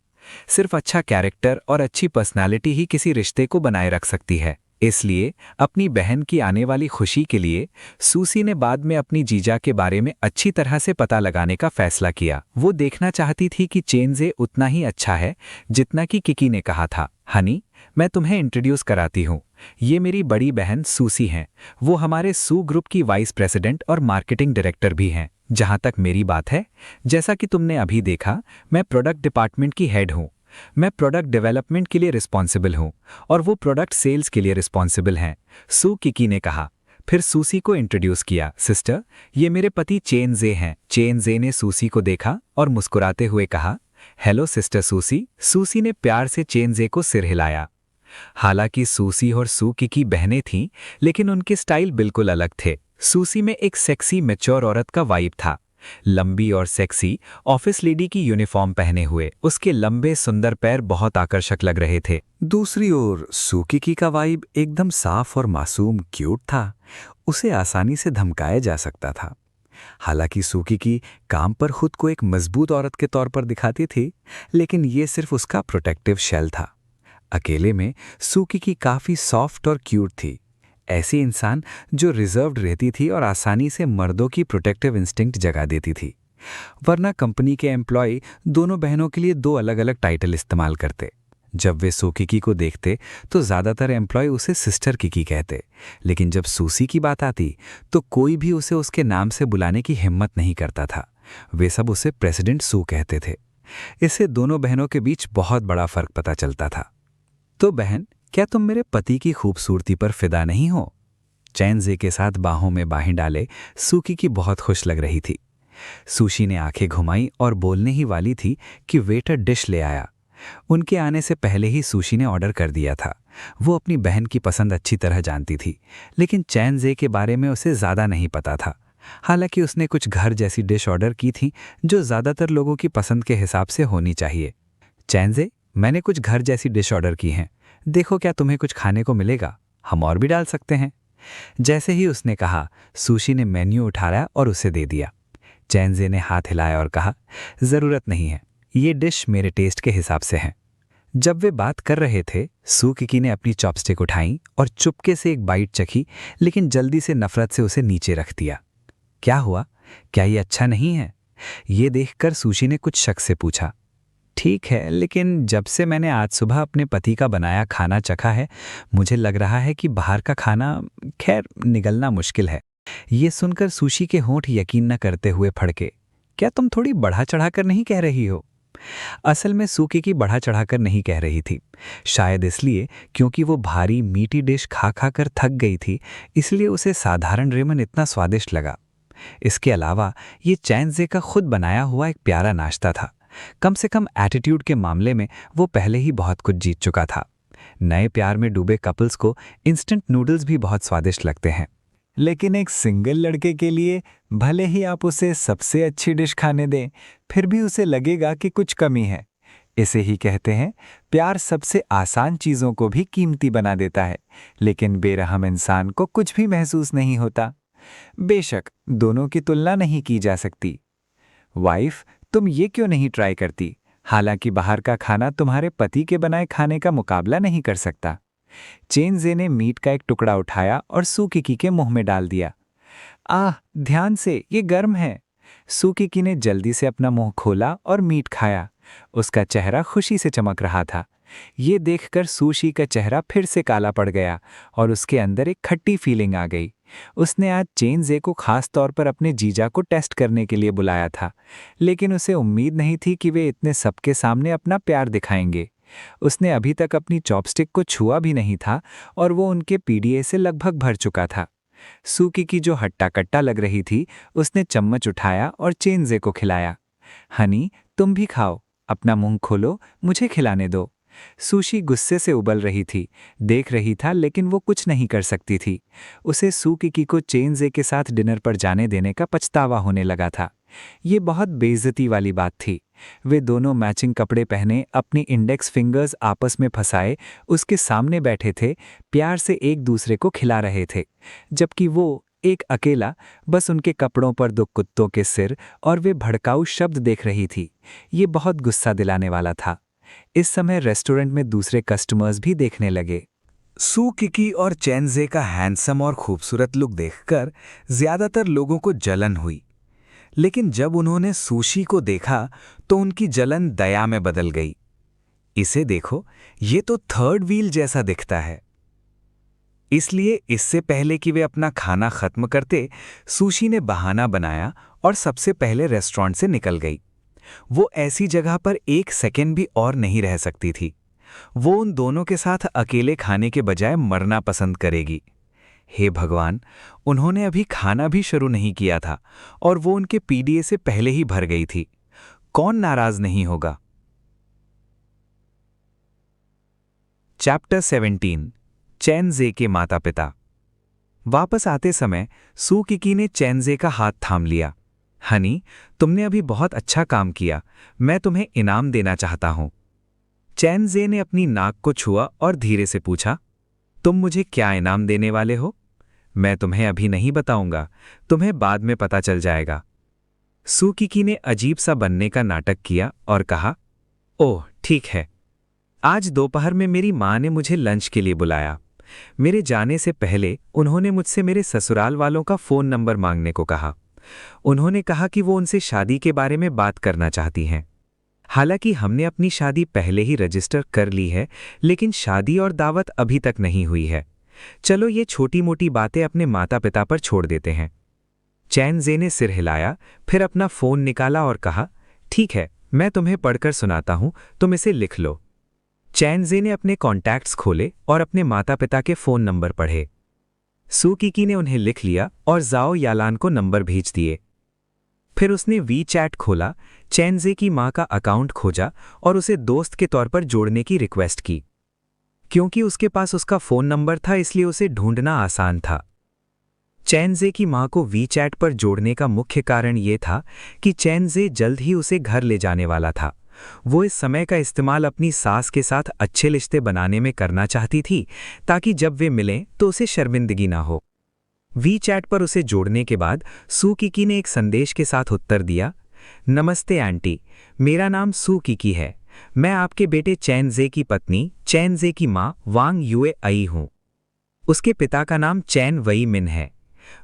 सिर्फ अच्छा कैरेक्टर और अच्छी पर्सनालिटी ही किसी रिश्ते को बनाए रख सकती है। इसलिए अपनी बहन की आने वाली खुशी के लिए सुसी ने बाद में अपनी जीजा के बारे में अच्छी तरह से पता लगाने का फैसला किया। वो देखना चाहती थी कि चेंजे उतना ही अच्छा है जितना कि किकी ने कहा था। हनी, मैं तुम्हें इंट्रोड्यूस कराती हूँ, ये मेरी बड़ी बहन सुसी हैं। वो हमारे सू ग्रुप की वाइस प्रेसिडेंट और मार्केटिंग डायरेक्टर भी हैं। जहाँ तक मेरी बात है, जैसा कि तुमने अभी देखा, मैं प्रोडक्ट डिपार्टमेंट की हेड हूँ। मैं प्रोडक्ट डेवलपमेंट के लिए रिस्पॉन्सिबल हूँ और वो प्रोडक्ट सेल्स के लिए रिस्पॉन्सिबल हैं, सुकिकी ने कहा। फिर सुसी को इंट्रोड्यूस किया। सिस्टर, ये मेरे पति चेंजे हैं। चेंजे ने सुसी को देखा और मुस्कुराते हुए कहा, हेलो सिस्टर सुसी। सुसी ने प्यार से चेंजे को सिर हिलाया। हालांकि सुसी और सुकिकी बहनें थीं, लेकिन उनके स्टाइल बिल्कुल अलग थे। सुसी में एक सेक्सी मैच्योर औरत का वाइब था, लंबी और सेक्सी ऑफिस लेडी की यूनिफॉर्म पहने हुए उसके लंबे सुंदर पैर बहुत आकर्षक लग रहे थे। दूसरी ओर सुकिकी का वाइब एकदम साफ और मासूम क्यूट था। उसे आसानी से धमकाया जा सकता था। हालांकि सुकिकी काम पर खुद को एक मजबूत औरत के तौर पर दिखाती थी, लेकिन ये सिर्फ उसका प्रोटेक्टिव शेल था। अकेले में सुकिकी काफी सॉफ्ट और क्यूट थी, ऐसी इंसान जो रिजर्व्ड रहती थी और आसानी से मर्दों की प्रोटेक्टिव इंस्टिंक्ट जगा देती थी। वरना कंपनी के एम्प्लॉय दोनों बहनों के लिए 2 अलग-अलग टाइटल इस्तेमाल करते। जब वे सुकिकी को देखते तो ज़्यादातर एम्प्लॉय उसे सिस्टर किकी कहते, लेकिन जब सुसी की बात आती तो कोई भी उसे उसके नाम से बुलाने की हिम्मत नहीं करता था। वे सब उसे प्रेसिडेंट सू कहते थे। इससे दोनों बहनों के बीच बहुत बड़ा फर्क पता चलता था। तो बहन, क्या तुम मेरे पति की खूबसूरती पर फिदा नहीं हो? चेंजे के साथ बाहों में बाहें डाले सुकिकी बहुत खुश लग रही थी। सुशी ने आंखें घुमाई और बोलने ही वाली थी कि वेटर डिश ले आया। उनके आने से पहले ही सुशी ने ऑर्डर कर दिया था। वो अपनी बहन की पसंद अच्छी तरह जानती थी, लेकिन चेंजे के बारे में उसे ज़्यादा नहीं पता था। हालांकि उसने कुछ घर जैसी डिश ऑर्डर की थी जो ज़्यादातर लोगों की पसंद के हिसाब से होनी चाहिए। चेंजे, मैंने कुछ घर जैसी डिश ऑर्डर की हैं, देखो क्या तुम्हें कुछ खाने को मिलेगा? हम और भी डाल सकते हैं। जैसे ही उसने कहा, सुशी ने मेन्यू उठाया और उसे दे दिया। चैनजे ने हाथ हिलाया और कहा, ज़रूरत नहीं है, ये डिश मेरे टेस्ट के हिसाब से है। जब वे बात कर रहे थे, सू किकी ने अपनी चॉपस्टिक उठाई और चुपके से एक बाइट चखी, लेकिन जल्दी से नफरत से उसे नीचे रख दिया। क्या हुआ? क्या ये अच्छा नहीं है? ये देखकर सुशी ने कुछ शक से पूछा। ठीक है, लेकिन जब से मैंने आज सुबह अपने पति का बनाया खाना चखा है, मुझे लग रहा है कि बाहर का खाना, खैर, निगलना मुश्किल है। ये सुनकर सुशी के होंठ यकीन न करते हुए फड़के। क्या तुम थोड़ी बढ़ा चढ़ाकर नहीं कह रही हो? असल में सू किकी बढ़ा चढ़ाकर नहीं कह रही थी, शायद इसलिए क्योंकि वो भारी मीठी डिश खा खा कर थक गई थी, इसलिए उसे साधारण रेमन इतना स्वादिष्ट लगा। इसके अलावा ये चैनजे का खुद बनाया हुआ एक प्यारा नाश्ता था। कम से कम एटीट्यूड के मामले में वो पहले ही बहुत कुछ जीत चुका था। नए प्यार में डूबे कपल्स को इंस्टेंट नूडल्स भी बहुत स्वादिष्ट लगते हैं। लेकिन एक सिंगल लड़के के लिए भले ही आप उसे सबसे अच्छी डिश खाने दें, फिर भी उसे लगेगा कि कुछ कमी है। इसे ही कहते हैं, प्यार सबसे आसान चीज़ों को भी कीमती बना देता है, लेकिन बेरहम इंसान को कुछ भी महसूस नहीं होता। बेशक दोनों की तुलना नहीं की जा सकती। वाइफ, तुम ये क्यों नहीं ट्राई करती? हालांकि बाहर का खाना तुम्हारे पति के बनाए खाने का मुकाबला नहीं कर सकता। चेनजे ने मीट का एक टुकड़ा उठाया और सू किकी के मुंह में डाल दिया। आह, ध्यान से, ये गर्म है। सू किकी ने जल्दी से अपना मुंह खोला और मीट खाया। उसका चेहरा खुशी से चमक रहा था। ये देखकर सुशी का चेहरा फिर से काला पड़ गया और उसके अंदर एक खट्टी फीलिंग आ गई। उसने आज चेनजे को खास तौर पर अपने जीजा को टेस्ट करने के लिए बुलाया था, लेकिन उसे उम्मीद नहीं थी कि वे इतने सबके सामने अपना प्यार दिखाएंगे। उसने अभी तक अपनी चॉपस्टिक को छुआ भी नहीं था और वो उनके पीडीए से लगभग भर चुका था। सू किकी जो हट्टा कट्टा लग रही थी, उसने चम्मच उठाया और चेनजे को खिलाया। हनी, तुम भी खाओ, अपना मुंह खोलो, मुझे खिलाने दो। सुशी गुस्से से उबल रही थी, देख रही था, लेकिन वो कुछ नहीं कर सकती थी। उसे सू किकी को चेनजे के साथ डिनर पर जाने देने का पछतावा होने लगा था। ये बहुत बेइज्जती वाली बात थी। वे दोनों मैचिंग कपड़े पहने, अपनी इंडेक्स फिंगर्स आपस में फंसाए उसके सामने बैठे थे, प्यार से एक दूसरे को खिला रहे थे, जबकि वो एक अकेला बस उनके कपड़ों पर दो कुत्तों के सिर और वे भड़काऊ शब्द देख रही थी। ये बहुत गुस्सा दिलाने वाला था। इस समय रेस्टोरेंट में दूसरे कस्टमर्स भी देखने लगे। सू किकी और चेनजे का हैंडसम और खूबसूरत लुक देखकर ज्यादातर लोगों को जलन हुई, लेकिन जब उन्होंने सुशी को देखा तो उनकी जलन दया में बदल गई। इसे देखो, ये तो थर्ड व्हील जैसा दिखता है। इसलिए इससे पहले कि वे अपना खाना खत्म करते, सुशी ने बहाना बनाया और सबसे पहले रेस्टोरेंट से निकल गई। वो ऐसी जगह पर एक सेकंड भी और नहीं रह सकती थी। वो उन दोनों के साथ अकेले खाने के बजाय मरना पसंद करेगी। हे भगवान, उन्होंने अभी खाना भी शुरू नहीं किया था और वो उनके पीडीए से पहले ही भर गई थी। कौन नाराज नहीं होगा? चैप्टर 17, चेनजे के माता पिता। वापस आते समय सू किकी ने चेनजे का हाथ थाम लिया। हनी, तुमने अभी बहुत अच्छा काम किया, मैं तुम्हें इनाम देना चाहता हूं। चेनजे ने अपनी नाक को छुआ और धीरे से पूछा, तुम मुझे क्या इनाम देने वाले हो? मैं तुम्हें अभी नहीं बताऊंगा, तुम्हें बाद में पता चल जाएगा। सू किकी ने अजीब सा बनने का नाटक किया और कहा, ओह ठीक है। आज दोपहर में मेरी माँ ने मुझे लंच के लिए बुलाया। मेरे जाने से पहले उन्होंने मुझसे मेरे ससुराल वालों का फ़ोन नंबर मांगने को कहा। उन्होंने कहा कि वो उनसे शादी के बारे में बात करना चाहती हैं। हालांकि हमने अपनी शादी पहले ही रजिस्टर कर ली है, लेकिन शादी और दावत अभी तक नहीं हुई है। चलो ये छोटी मोटी बातें अपने माता पिता पर छोड़ देते हैं। चेनजे ने सिर हिलाया, फिर अपना फ़ोन निकाला और कहा, ठीक है, मैं तुम्हें पढ़कर सुनाता हूं, तुम इसे लिख लो। चेनजे ने अपने कॉन्टैक्ट्स खोले और अपने माता पिता के फ़ोन नंबर पढ़े। सू किकी ने उन्हें लिख लिया और जाओ यालान को नंबर भेज दिए। फिर उसने वीचैट खोला, चेनजे की मां का अकाउंट खोजा और उसे दोस्त के तौर पर जोड़ने की रिक्वेस्ट की। क्योंकि उसके पास उसका फ़ोन नंबर था, इसलिए उसे ढूंढना आसान था। चेनजे की मां को वीचैट पर जोड़ने का मुख्य कारण यह था कि चेनजे जल्द ही उसे घर ले जाने वाला था। वो इस समय का इस्तेमाल अपनी सास के साथ अच्छे रिश्ते बनाने में करना चाहती थी, ताकि जब वे मिलें तो उसे शर्मिंदगी ना हो। वी चैट पर उसे जोड़ने के बाद सू किकी ने एक संदेश के साथ उत्तर दिया, नमस्ते आंटी, मेरा नाम सू किकी है। मैं आपके बेटे चैन जे की पत्नी, चैन जे की माँ वांग युए आई हूँ। उसके पिता का नाम चैन वई मिन है।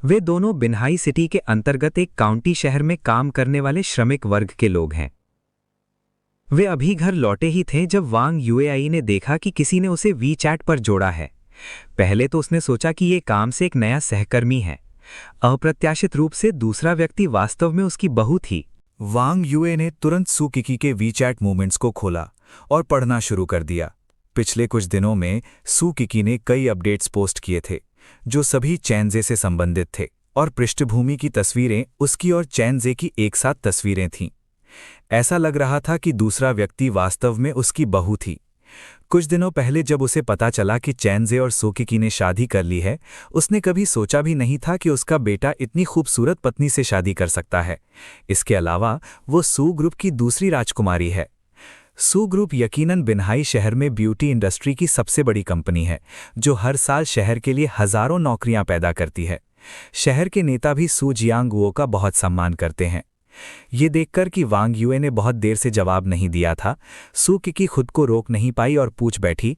वे दोनों बिन्हाई सिटी के अंतर्गत एक काउंटी शहर में काम करने वाले श्रमिक वर्ग के लोग हैं। वे अभी घर लौटे ही थे जब वांग युएआई ने देखा कि किसी ने उसे वी चैट पर जोड़ा है। पहले तो उसने सोचा कि ये काम से एक नया सहकर्मी है। अप्रत्याशित रूप से दूसरा व्यक्ति वास्तव में उसकी बहू थी। वांग युए ने तुरंत सू किकी के वीचैट मूवमेंट्स को खोला और पढ़ना शुरू कर दिया। पिछले कुछ दिनों में सू किकी ने कई अपडेट्स पोस्ट किए थे जो सभी चैनजे से संबंधित थे, और पृष्ठभूमि की तस्वीरें उसकी और चैनजे की एक साथ तस्वीरें थीं। ऐसा लग रहा था कि दूसरा व्यक्ति वास्तव में उसकी बहू थी। कुछ दिनों पहले जब उसे पता चला कि चैनजे और सू किकी ने शादी कर ली है, उसने कभी सोचा भी नहीं था कि उसका बेटा इतनी खूबसूरत पत्नी से शादी कर सकता है। इसके अलावा वो सू ग्रुप की दूसरी राजकुमारी है। सू ग्रुप यकीनन बिन्हाई शहर में ब्यूटी इंडस्ट्री की सबसे बड़ी कंपनी है, जो हर साल शहर के लिए हजारों नौकरियां पैदा करती है। शहर के नेता भी सू जियांगवो का बहुत सम्मान करते हैं। ये देखकर कि वांग युए ने बहुत देर से जवाब नहीं दिया था, सू किकी खुद को रोक नहीं पाई और पूछ बैठी,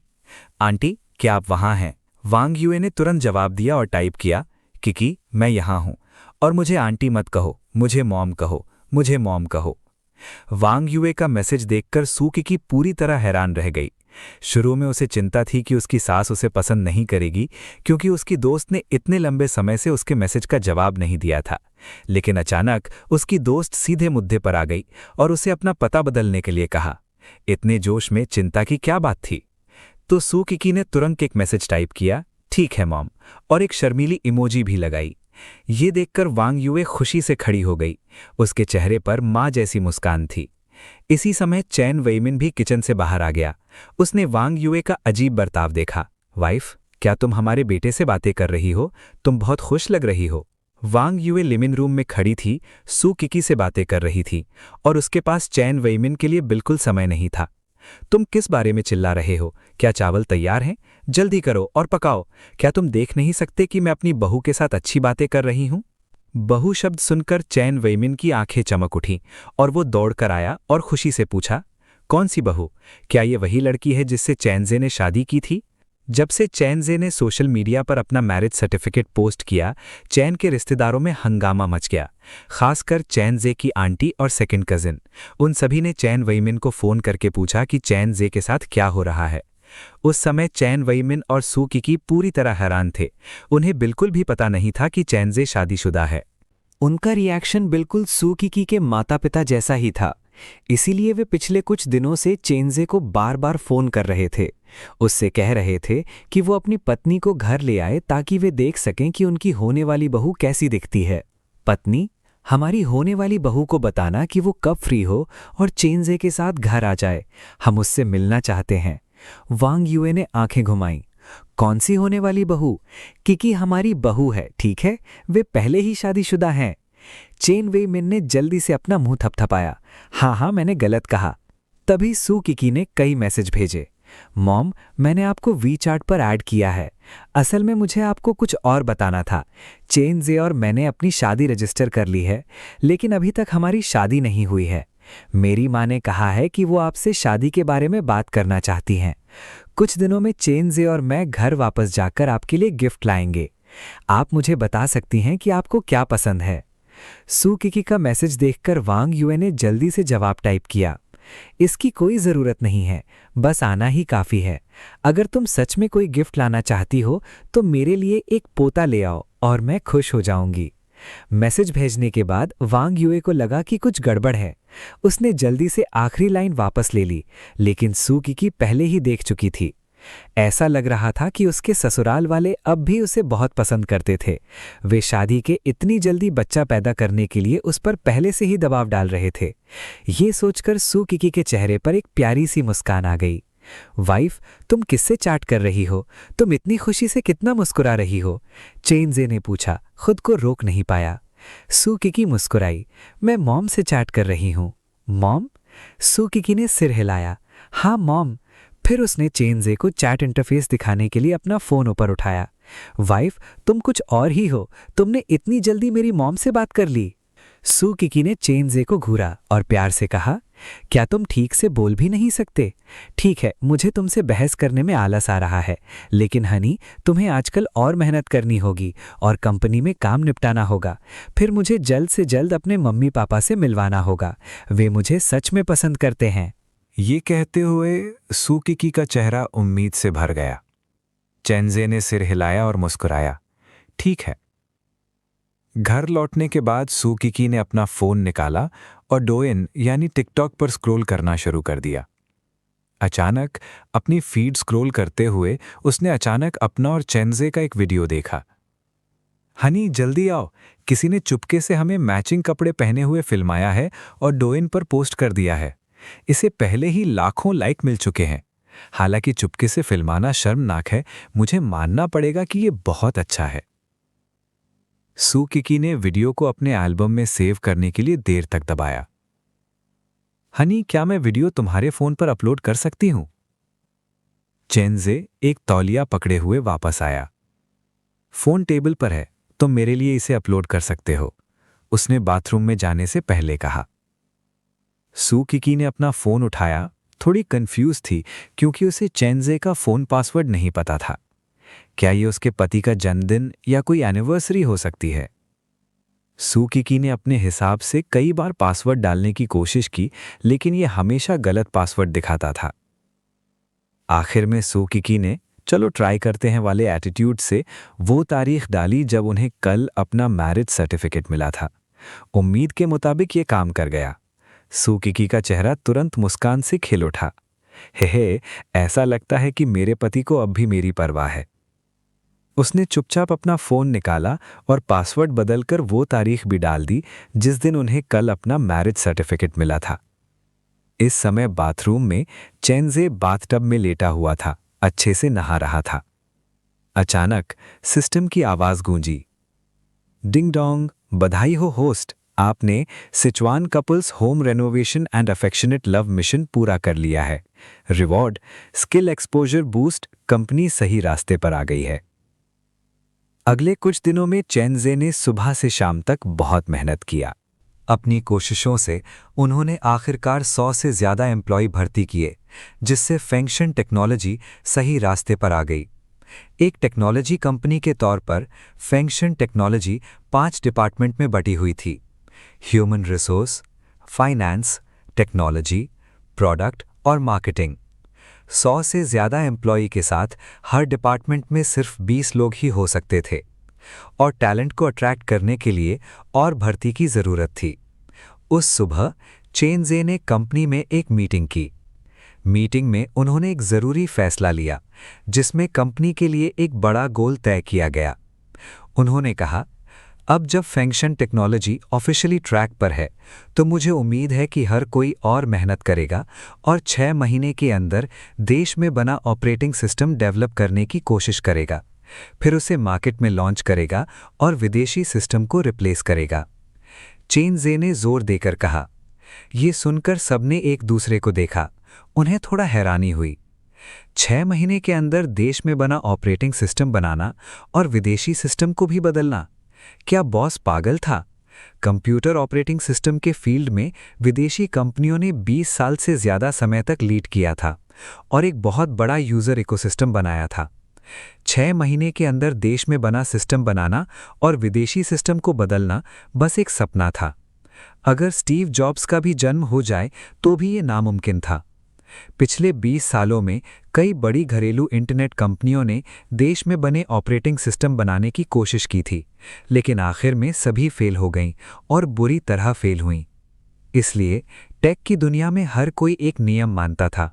आंटी, क्या आप वहाँ हैं? वांग युए ने तुरंत जवाब दिया और टाइप किया, किकी, मैं यहाँ हूँ, और मुझे आंटी मत कहो, मुझे मॉम कहो, मुझे मॉम कहो। वांग युए का मैसेज देखकर सू किकी पूरी तरह हैरान रह गई। शुरू में उसे चिंता थी कि उसकी सास उसे पसंद नहीं करेगी, क्योंकि उसकी दोस्त ने इतने लंबे समय से उसके मैसेज का जवाब नहीं दिया था। लेकिन अचानक उसकी दोस्त सीधे मुद्दे पर आ गई और उसे अपना पता बदलने के लिए कहा। इतने जोश में चिंता की क्या बात थी? तो सू किकी ने तुरंत एक मैसेज टाइप किया, ठीक है मॉम, और एक शर्मीली इमोजी भी लगाई। ये देखकर वांग युए खुशी से खड़ी हो गई। उसके चेहरे पर माँ जैसी मुस्कान थी। इसी समय चैन वैमिन भी किचन से बाहर आ गया। उसने वांग युए का अजीब बर्ताव देखा। वाइफ, क्या तुम हमारे बेटे से बातें कर रही हो? तुम बहुत खुश लग रही हो। वांग युए लिविंग रूम में खड़ी थी, सू किकी से बातें कर रही थी, और उसके पास चैन वैमिन के लिए बिल्कुल समय नहीं था। तुम किस बारे में चिल्ला रहे हो? क्या चावल तैयार हैं? जल्दी करो और पकाओ। क्या तुम देख नहीं सकते कि मैं अपनी बहू के साथ अच्छी बातें कर रही हूं? बहू शब्द सुनकर चैन वैमिन की आंखें चमक उठीं और वो दौड़कर आया और खुशी से पूछा, कौन सी बहू? क्या ये वही लड़की है जिससे चैनजे ने शादी की थी? जब से चैनजे ने सोशल मीडिया पर अपना मैरिज सर्टिफिकेट पोस्ट किया, चैन के रिश्तेदारों में हंगामा मच गया। खासकर चैनजे की आंटी और सेकंड कजिन, उन सभी ने चैन वैमिन को फोन करके पूछा कि चैनजे के साथ क्या हो रहा है। उस समय चैन वैमिन और सू किकी पूरी तरह हैरान थे। उन्हें बिल्कुल भी पता नहीं था कि चैनजे शादीशुदा है। उनका रिएक्शन बिल्कुल सू किकी के माता पिता जैसा ही था। इसीलिए वे पिछले कुछ दिनों से चैनजे को बार बार फोन कर रहे थे। उससे कह रहे थे कि वो अपनी पत्नी को घर ले आए ताकि वे देख सकें कि उनकी होने वाली बहू कैसी दिखती है। पत्नी, हमारी होने वाली बहू को बताना कि वो कब फ्री हो और चैनजे के साथ घर आ जाए। हम उससे मिलना चाहते हैं। वांग युए ने आंखें घुमाईं। कौन सी होने वाली बहू? किकी हमारी बहू है, ठीक है? वे पहले ही शादीशुदा हैं। चैन वैमिन ने जल्दी से अपना मुंह थपथपाया। हाँ, मैंने गलत कहा। तभी सू किकी ने कई मैसेज भेजे। मॉम, मैंने आपको वी चैट पर ऐड किया है। असल में मुझे आपको कुछ और बताना था। चैनजे और मैंने अपनी शादी रजिस्टर कर ली है, लेकिन अभी तक हमारी शादी नहीं हुई है। मेरी माँ ने कहा है कि वो आपसे शादी के बारे में बात करना चाहती हैं। कुछ दिनों में चैनजे और मैं घर वापस जाकर आपके लिए गिफ्ट लाएंगे। आप मुझे बता सकती हैं कि आपको क्या पसंद है। सू किकी का मैसेज देखकर वांग युए ने जल्दी से जवाब टाइप किया, इसकी कोई ज़रूरत नहीं है, बस आना ही काफ़ी है। अगर तुम सच में कोई गिफ्ट लाना चाहती हो तो मेरे लिए एक पोता ले आओ और मैं खुश हो जाऊंगी। मैसेज भेजने के बाद वांग युए को लगा कि कुछ गड़बड़ है। उसने जल्दी से आखिरी लाइन वापस ले ली, लेकिन सू किकी पहले ही देख चुकी थी। ऐसा लग रहा था कि उसके ससुराल वाले अब भी उसे बहुत पसंद करते थे। वे शादी के इतनी जल्दी बच्चा पैदा करने के लिए उस पर पहले से ही दबाव डाल रहे थे। ये सोचकर सू किकी के चेहरे पर एक प्यारी सी मुस्कान आ गई। वाइफ, तुम किससे चैट कर रही हो? तुम इतनी खुशी से कितना मुस्कुरा रही हो? चैनजे ने पूछा, खुद को रोक नहीं पाया। सू किकी मुस्कुराई, मैं मॉम से चैट कर रही हूँ। मॉम? सू किकी ने सिर हिलाया, हाँ मॉम। फिर उसने चैनजे को चैट इंटरफेस दिखाने के लिए अपना फोन ऊपर उठाया। वाइफ, तुम कुछ और ही हो, तुमने इतनी जल्दी मेरी मॉम से बात कर ली। सू किकी ने चेनजे को घूरा और प्यार से कहा, क्या तुम ठीक से बोल भी नहीं सकते? ठीक है, मुझे तुमसे बहस करने में आलस आ रहा है, लेकिन हनी, तुम्हें आजकल और मेहनत करनी होगी और कंपनी में काम निपटाना होगा। फिर मुझे जल्द से जल्द अपने मम्मी पापा से मिलवाना होगा, वे मुझे सच में पसंद करते हैं। ये कहते हुए सू किकी का चेहरा उम्मीद से भर गया। चेनजे ने सिर हिलाया और मुस्कुराया। ठीक है। घर लौटने के बाद सू किकी ने अपना फोन निकाला और डोइन यानी टिकटॉक पर स्क्रॉल करना शुरू कर दिया। अचानक अपनी फीड स्क्रॉल करते हुए उसने अचानक अपना और चेनजे का एक वीडियो देखा। हनी, जल्दी आओ, किसी ने चुपके से हमें मैचिंग कपड़े पहने हुए फिल्माया है और डोइन पर पोस्ट कर दिया है। इसे पहले ही लाखों लाइक मिल चुके हैं। हालांकि चुपके से फिल्माना शर्मनाक है, मुझे मानना पड़ेगा कि यह बहुत अच्छा है। सू किकी ने वीडियो को अपने एल्बम में सेव करने के लिए देर तक दबाया। हनी, क्या मैं वीडियो तुम्हारे फोन पर अपलोड कर सकती हूं? चेनजे एक तौलिया पकड़े हुए वापस आया। फोन टेबल पर है, तुम मेरे लिए इसे अपलोड कर सकते हो, उसने बाथरूम में जाने से पहले कहा। सू किकी ने अपना फोन उठाया। थोड़ी कंफ्यूज थी क्योंकि उसे चेनजे का फोन पासवर्ड नहीं पता था। क्या ये उसके पति का जन्मदिन या कोई एनिवर्सरी हो सकती है? सू किकी ने अपने हिसाब से कई बार पासवर्ड डालने की कोशिश की, लेकिन यह हमेशा गलत पासवर्ड दिखाता था। आखिर में सू किकी ने चलो ट्राई करते हैं वाले एटीट्यूड से वो तारीख डाली जब उन्हें कल अपना मैरिज सर्टिफिकेट मिला था। उम्मीद के मुताबिक ये काम कर गया। सू किकी का चेहरा तुरंत मुस्कान से खिल उठा। हे, ऐसा लगता है कि मेरे पति को अब भी मेरी परवाह है। उसने चुपचाप अपना फोन निकाला और पासवर्ड बदलकर वो तारीख भी डाल दी जिस दिन उन्हें कल अपना मैरिज सर्टिफिकेट मिला था। इस समय बाथरूम में चेनजे बाथटब में लेटा हुआ था, अच्छे से नहा रहा था। अचानक सिस्टम की आवाज गूंजी। डिंग डोंग, बधाई हो होस्ट, आपने Sichuan couples home renovation and affectionate love mission पूरा कर लिया है। Reward, skill exposure boost, company सही रास्ते पर आ गई है। अगले कुछ दिनों में चेनजे ने सुबह से शाम तक बहुत मेहनत किया। अपनी कोशिशों से उन्होंने आखिरकार 100 से ज़्यादा एम्प्लॉय भर्ती किए, जिससे फेंगशन टेक्नोलॉजी सही रास्ते पर आ गई। एक टेक्नोलॉजी कंपनी के तौर पर फेंगशन टेक्नोलॉजी 5 डिपार्टमेंट में बटी हुई थी: human resource, finance, technology, product और मार्केटिंग। 100 से ज़्यादा एम्प्लॉई के साथ हर डिपार्टमेंट में सिर्फ 20 लोग ही हो सकते थे और टैलेंट को अट्रैक्ट करने के लिए और भर्ती की ज़रूरत थी। उस सुबह चेनजे ने कंपनी में एक मीटिंग की। मीटिंग में उन्होंने एक ज़रूरी फैसला लिया जिसमें कंपनी के लिए एक बड़ा गोल तय किया गया। उन्होंने कहा, अब जब फेंगशन टेक्नोलॉजी ऑफिशियली ट्रैक पर है तो मुझे उम्मीद है कि हर कोई और मेहनत करेगा और 6 महीने के अंदर देश में बना ऑपरेटिंग सिस्टम डेवलप करने की कोशिश करेगा, फिर उसे मार्केट में लॉन्च करेगा और विदेशी सिस्टम को रिप्लेस करेगा। चेनजे ने जोर देकर कहा। ये सुनकर सबने एक दूसरे को देखा। उन्हें थोड़ा हैरानी हुई। 6 महीने के अंदर देश में बना ऑपरेटिंग सिस्टम बनाना और विदेशी सिस्टम को भी बदलना, क्या बॉस पागल था? कंप्यूटर ऑपरेटिंग सिस्टम के फील्ड में विदेशी कंपनियों ने 20 साल से ज़्यादा समय तक लीड किया था और एक बहुत बड़ा यूज़र इकोसिस्टम बनाया था। 6 महीने के अंदर देश में बना सिस्टम बनाना और विदेशी सिस्टम को बदलना बस एक सपना था। अगर स्टीव जॉब्स का भी जन्म हो जाए तो भी ये नामुमकिन था। पिछले 20 सालों में कई बड़ी घरेलू इंटरनेट कंपनियों ने देश में बने ऑपरेटिंग सिस्टम बनाने की कोशिश की थी, लेकिन आखिर में सभी फेल हो गईं और बुरी तरह फेल हुईं। इसलिए टेक की दुनिया में हर कोई एक नियम मानता था,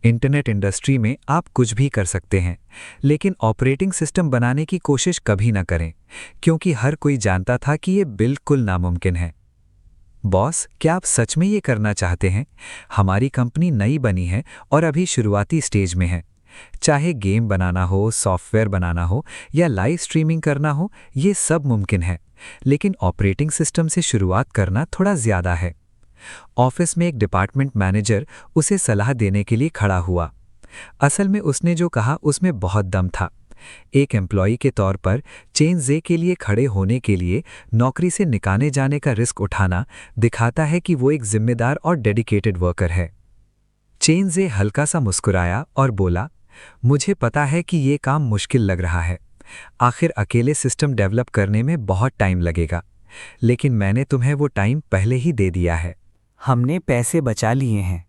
इंटरनेट इंडस्ट्री में आप कुछ भी कर सकते हैं, लेकिन ऑपरेटिंग सिस्टम बनाने की कोशिश कभी न करें, क्योंकि हर कोई जानता था कि ये बिल्कुल नामुमकिन है। बॉस, क्या आप सच में ये करना चाहते हैं? हमारी कंपनी नई बनी है और अभी शुरुआती स्टेज में है। चाहे गेम बनाना हो, सॉफ्टवेयर बनाना हो या लाइव स्ट्रीमिंग करना हो, ये सब मुमकिन है, लेकिन ऑपरेटिंग सिस्टम से शुरुआत करना थोड़ा ज़्यादा है। ऑफिस में एक डिपार्टमेंट मैनेजर उसे सलाह देने के लिए खड़ा हुआ। असल में उसने जो कहा उसमें बहुत दम था, एक एम्प्लॉई के तौर पर चेन जे के लिए खड़े होने के लिए नौकरी से निकाले जाने का रिस्क उठाना दिखाता है कि वो एक जिम्मेदार और डेडिकेटेड वर्कर है। चेन जे हल्का सा मुस्कुराया और बोला, मुझे पता है कि ये काम मुश्किल लग रहा है। आखिर अकेले सिस्टम डेवलप करने में बहुत टाइम लगेगा, लेकिन मैंने तुम्हें वो टाइम पहले ही दे दिया है। हमने पैसे बचा लिए हैं,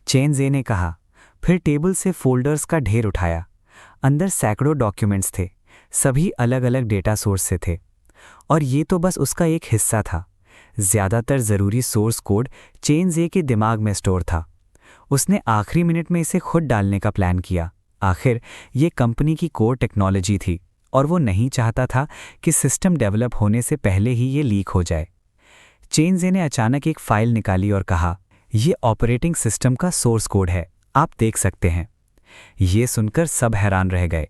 चेन जे ने कहा। फिर टेबल से फोल्डर्स का ढेर उठाया। अंदर सैकड़ों डॉक्यूमेंट्स थे, सभी अलग अलग डेटा सोर्स से थे। और ये तो बस उसका एक हिस्सा था। ज़्यादातर ज़रूरी सोर्स कोड चेन जे के दिमाग में स्टोर था। उसने आखिरी मिनट में इसे खुद डालने का प्लान किया। आखिर ये कंपनी की कोर टेक्नोलॉजी थी और वो नहीं चाहता था कि सिस्टम डेवलप होने से पहले ही ये लीक हो जाए। चेन जे ने अचानक एक फाइल निकाली और कहा, ये ऑपरेटिंग सिस्टम का सोर्स कोड है, आप देख सकते हैं। ये सुनकर सब हैरान रह गए।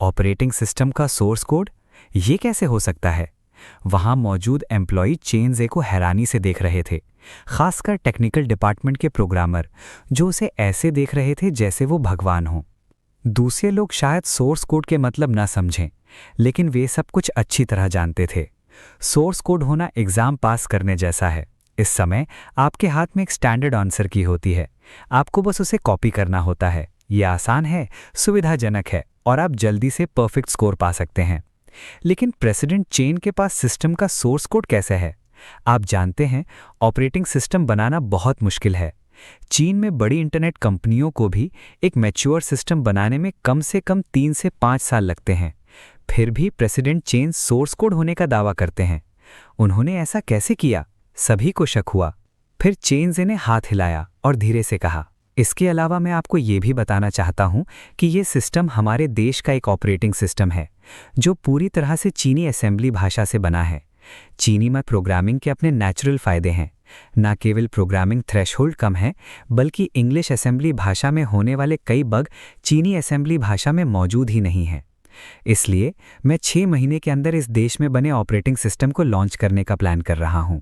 ऑपरेटिंग सिस्टम का सोर्स कोड? ये कैसे हो सकता है? वहां मौजूद एम्प्लॉई चेन जे को हैरानी से देख रहे थे, खासकर टेक्निकल डिपार्टमेंट के प्रोग्रामर, जो उसे ऐसे देख रहे थे जैसे वो भगवान हो। दूसरे लोग शायद सोर्स कोड के मतलब ना समझें, लेकिन वे सब कुछ अच्छी तरह जानते थे। सोर्स कोड होना एग्जाम पास करने जैसा है। इस समय आपके हाथ में एक स्टैंडर्ड आंसर की होती है, आपको बस उसे कॉपी करना होता है। यह आसान है, सुविधाजनक है और आप जल्दी से परफेक्ट स्कोर पा सकते हैं। लेकिन प्रेसिडेंट चेन के पास सिस्टम का सोर्स कोड कैसे है? आप जानते हैं, ऑपरेटिंग सिस्टम बनाना बहुत मुश्किल है। चीन में बड़ी इंटरनेट कंपनियों को भी एक मैच्योर सिस्टम बनाने में कम से कम 3 से 5 साल लगते हैं। फिर भी प्रेसिडेंट चेन सोर्स कोड होने का दावा करते हैं। उन्होंने ऐसा कैसे किया? सभी को शक हुआ। फिर चेन जे ने हाथ हिलाया और धीरे से कहा, इसके अलावा मैं आपको ये भी बताना चाहता हूं कि ये सिस्टम हमारे देश का एक ऑपरेटिंग सिस्टम है, जो पूरी तरह से चीनी असेंबली भाषा से बना है। चीनी में प्रोग्रामिंग के अपने नेचुरल फ़ायदे हैं। न केवल प्रोग्रामिंग थ्रेशोल्ड कम है, बल्कि इंग्लिश असेंबली भाषा में होने वाले कई बग चीनी असेंबली भाषा में मौजूद ही नहीं हैं। इसलिए मैं 6 महीने के अंदर इस देश में बने ऑपरेटिंग सिस्टम को लॉन्च करने का प्लान कर रहा हूं।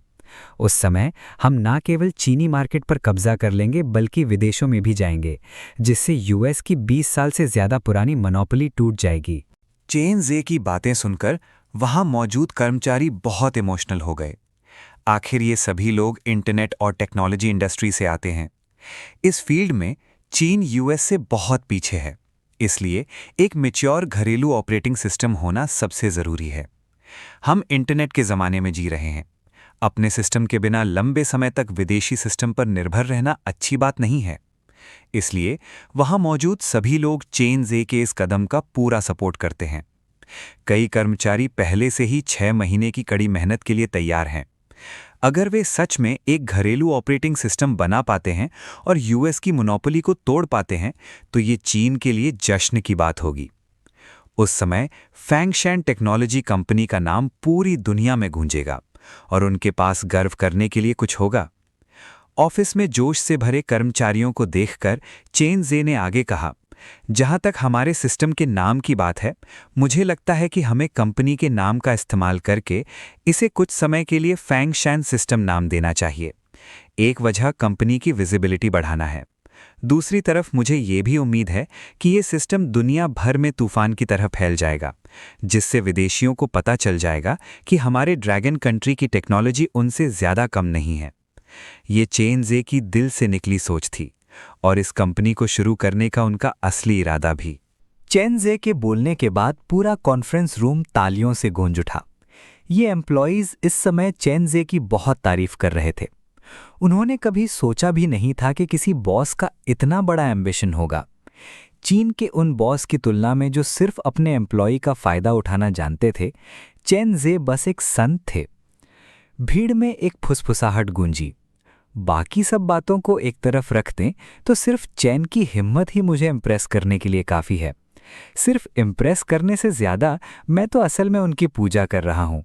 उस समय हम न केवल चीनी मार्केट पर कब्जा कर लेंगे, बल्कि विदेशों में भी जाएंगे, जिससे यूएस की 20 साल से ज़्यादा पुरानी मोनोपोली टूट जाएगी। चेन जे की बातें सुनकर वहां मौजूद कर्मचारी बहुत इमोशनल हो गए। आखिर ये सभी लोग इंटरनेट और टेक्नोलॉजी इंडस्ट्री से आते हैं। इस फील्ड में चीन यूएस से बहुत पीछे है, इसलिए एक मैच्योर घरेलू ऑपरेटिंग सिस्टम होना सबसे ज़रूरी है। हम इंटरनेट के ज़माने में जी रहे हैं। अपने सिस्टम के बिना लंबे समय तक विदेशी सिस्टम पर निर्भर रहना अच्छी बात नहीं है। इसलिए वहां मौजूद सभी लोग चेन जे के इस कदम का पूरा सपोर्ट करते हैं। कई कर्मचारी पहले से ही 6 महीने की कड़ी मेहनत के लिए तैयार हैं। अगर वे सच में एक घरेलू ऑपरेटिंग सिस्टम बना पाते हैं और यूएस की मोनोपोली को तोड़ पाते हैं, तो ये चीन के लिए जश्न की बात होगी। उस समय फैंगशैन टेक्नोलॉजी कंपनी का नाम पूरी दुनिया में गूंजेगा और उनके पास गर्व करने के लिए कुछ होगा। ऑफिस में जोश से भरे कर्मचारियों को देखकर चेन जे ने आगे कहा, जहां तक हमारे सिस्टम के नाम की बात है, मुझे लगता है कि हमें कंपनी के नाम का इस्तेमाल करके इसे कुछ समय के लिए फैंगशैन सिस्टम नाम देना चाहिए। एक वजह कंपनी की विजिबिलिटी बढ़ाना है। दूसरी तरफ मुझे ये भी उम्मीद है कि ये सिस्टम दुनिया भर में तूफान की तरह फैल जाएगा, जिससे विदेशियों को पता चल जाएगा कि हमारे ड्रैगन कंट्री की टेक्नोलॉजी उनसे ज़्यादा कम नहीं है। ये चेन जे की दिल से निकली सोच थी और इस कंपनी को शुरू करने का उनका असली इरादा भी। चेन जे के बोलने के बाद पूरा कॉन्फ्रेंस रूम तालियों से गूंज उठा। ये एम्प्लॉयज़ इस समय चेन जे की बहुत तारीफ कर रहे थे। उन्होंने कभी सोचा भी नहीं था कि किसी बॉस का इतना बड़ा एम्बिशन होगा। चीन के उन बॉस की तुलना में जो सिर्फ अपने एम्प्लॉय का फ़ायदा उठाना जानते थे, चेन जे बस एक संत थे। भीड़ में एक फुसफुसाहट गूंजी। बाकी सब बातों को एक तरफ रख दें तो सिर्फ चेन की हिम्मत ही मुझे इम्प्रेस करने के लिए काफ़ी है। सिर्फ इम्प्रेस करने से ज़्यादा मैं तो असल में उनकी पूजा कर रहा हूँ।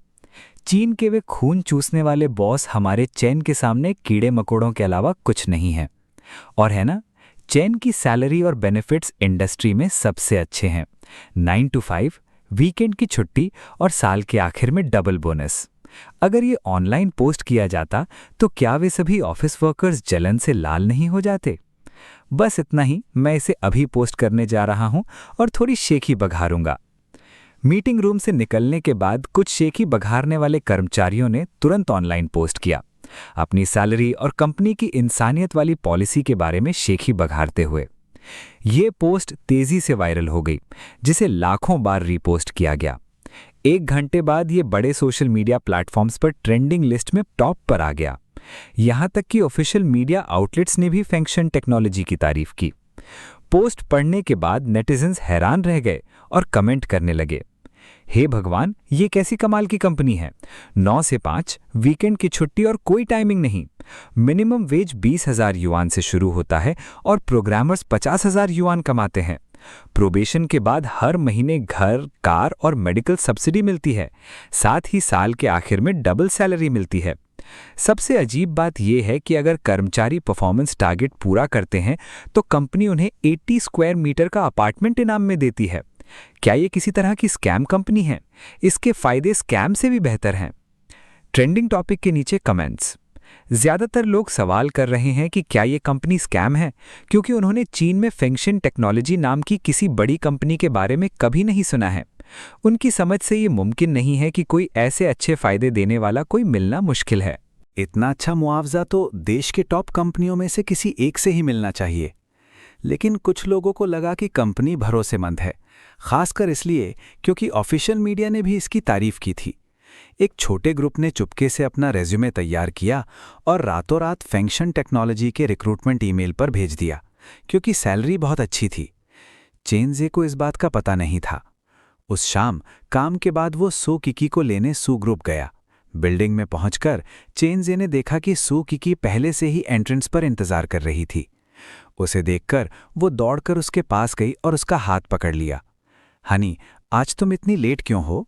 चीन के वे खून चूसने वाले बॉस हमारे चेन के सामने कीड़े मकोड़ों के अलावा कुछ नहीं है। और है ना, चेन की सैलरी और बेनिफिट्स इंडस्ट्री में सबसे अच्छे हैं। 9 to 5, वीकेंड की छुट्टी और साल के आखिर में डबल बोनस। अगर ये ऑनलाइन पोस्ट किया जाता तो क्या वे सभी ऑफिस वर्कर्स जलन से लाल नहीं हो जाते? बस इतना ही, मैं इसे अभी पोस्ट करने जा रहा हूं और थोड़ी शेखी बघारूंगा। मीटिंग रूम से निकलने के बाद कुछ शेखी बघारने वाले कर्मचारियों ने तुरंत ऑनलाइन पोस्ट किया, अपनी सैलरी और कंपनी की इंसानियत वाली पॉलिसी के बारे में शेखी बघारते हुए। ये पोस्ट तेजी से वायरल हो गई, जिसे लाखों बार रीपोस्ट किया गया। 1 घंटे बाद ये बड़े सोशल मीडिया प्लेटफॉर्म्स पर ट्रेंडिंग लिस्ट में टॉप पर आ गया। यहां तक कि ऑफिशियल मीडिया आउटलेट्स ने भी फेंक्शन टेक्नोलॉजी की तारीफ की। पोस्ट पढ़ने के बाद नेटिजन्स हैरान रह गए और कमेंट करने लगे, हे भगवान, ये कैसी कमाल की कंपनी है। 9 से 5, वीकेंड की छुट्टी और कोई टाइमिंग नहीं। मिनिमम वेज 20,000 युआन से शुरू होता है और प्रोग्रामर्स 50,000 युआन कमाते हैं। प्रोबेशन के बाद हर महीने घर, कार और मेडिकल सब्सिडी मिलती है। साथ ही साल के आखिर में डबल सैलरी मिलती है। सबसे अजीब बात यह है कि अगर कर्मचारी परफॉर्मेंस टारगेट पूरा करते हैं तो कंपनी उन्हें 80 स्क्वायर मीटर का अपार्टमेंट इनाम में देती है। क्या ये किसी तरह की स्कैम कंपनी है? इसके फायदे स्कैम से भी बेहतर हैं। ट्रेंडिंग टॉपिक के नीचे कमेंट्स। ज्यादातर लोग सवाल कर रहे हैं कि क्या ये कंपनी स्कैम है, क्योंकि उन्होंने चीन में फेंक्शन टेक्नोलॉजी नाम की किसी बड़ी कंपनी के बारे में कभी नहीं सुना है। उनकी समझ से ये मुमकिन नहीं है कि कोई ऐसे अच्छे फायदे देने वाला कोई मिलना मुश्किल है। इतना अच्छा मुआवजा तो देश के टॉप कंपनियों में से किसी एक से ही मिलना चाहिए। लेकिन कुछ लोगों को लगा कि कंपनी भरोसेमंद है, खासकर इसलिए क्योंकि ऑफिशियल मीडिया ने भी इसकी तारीफ की थी। एक छोटे ग्रुप ने चुपके से अपना रेज्यूमे तैयार किया और रातों रात फेंक्शन टेक्नोलॉजी के रिक्रूटमेंट ईमेल पर भेज दिया, क्योंकि सैलरी बहुत अच्छी थी। चेन जे को इस बात का पता नहीं था। उस शाम काम के बाद वो सू किकी को लेने सू ग्रुप गया। बिल्डिंग में पहुंचकर चेन जे ने देखा कि सू किकी पहले से ही एंट्रेंस पर इंतजार कर रही थी। उसे देखकर वो दौड़कर उसके पास गई और उसका हाथ पकड़ लिया। हनी, आज तुम इतनी लेट क्यों हो?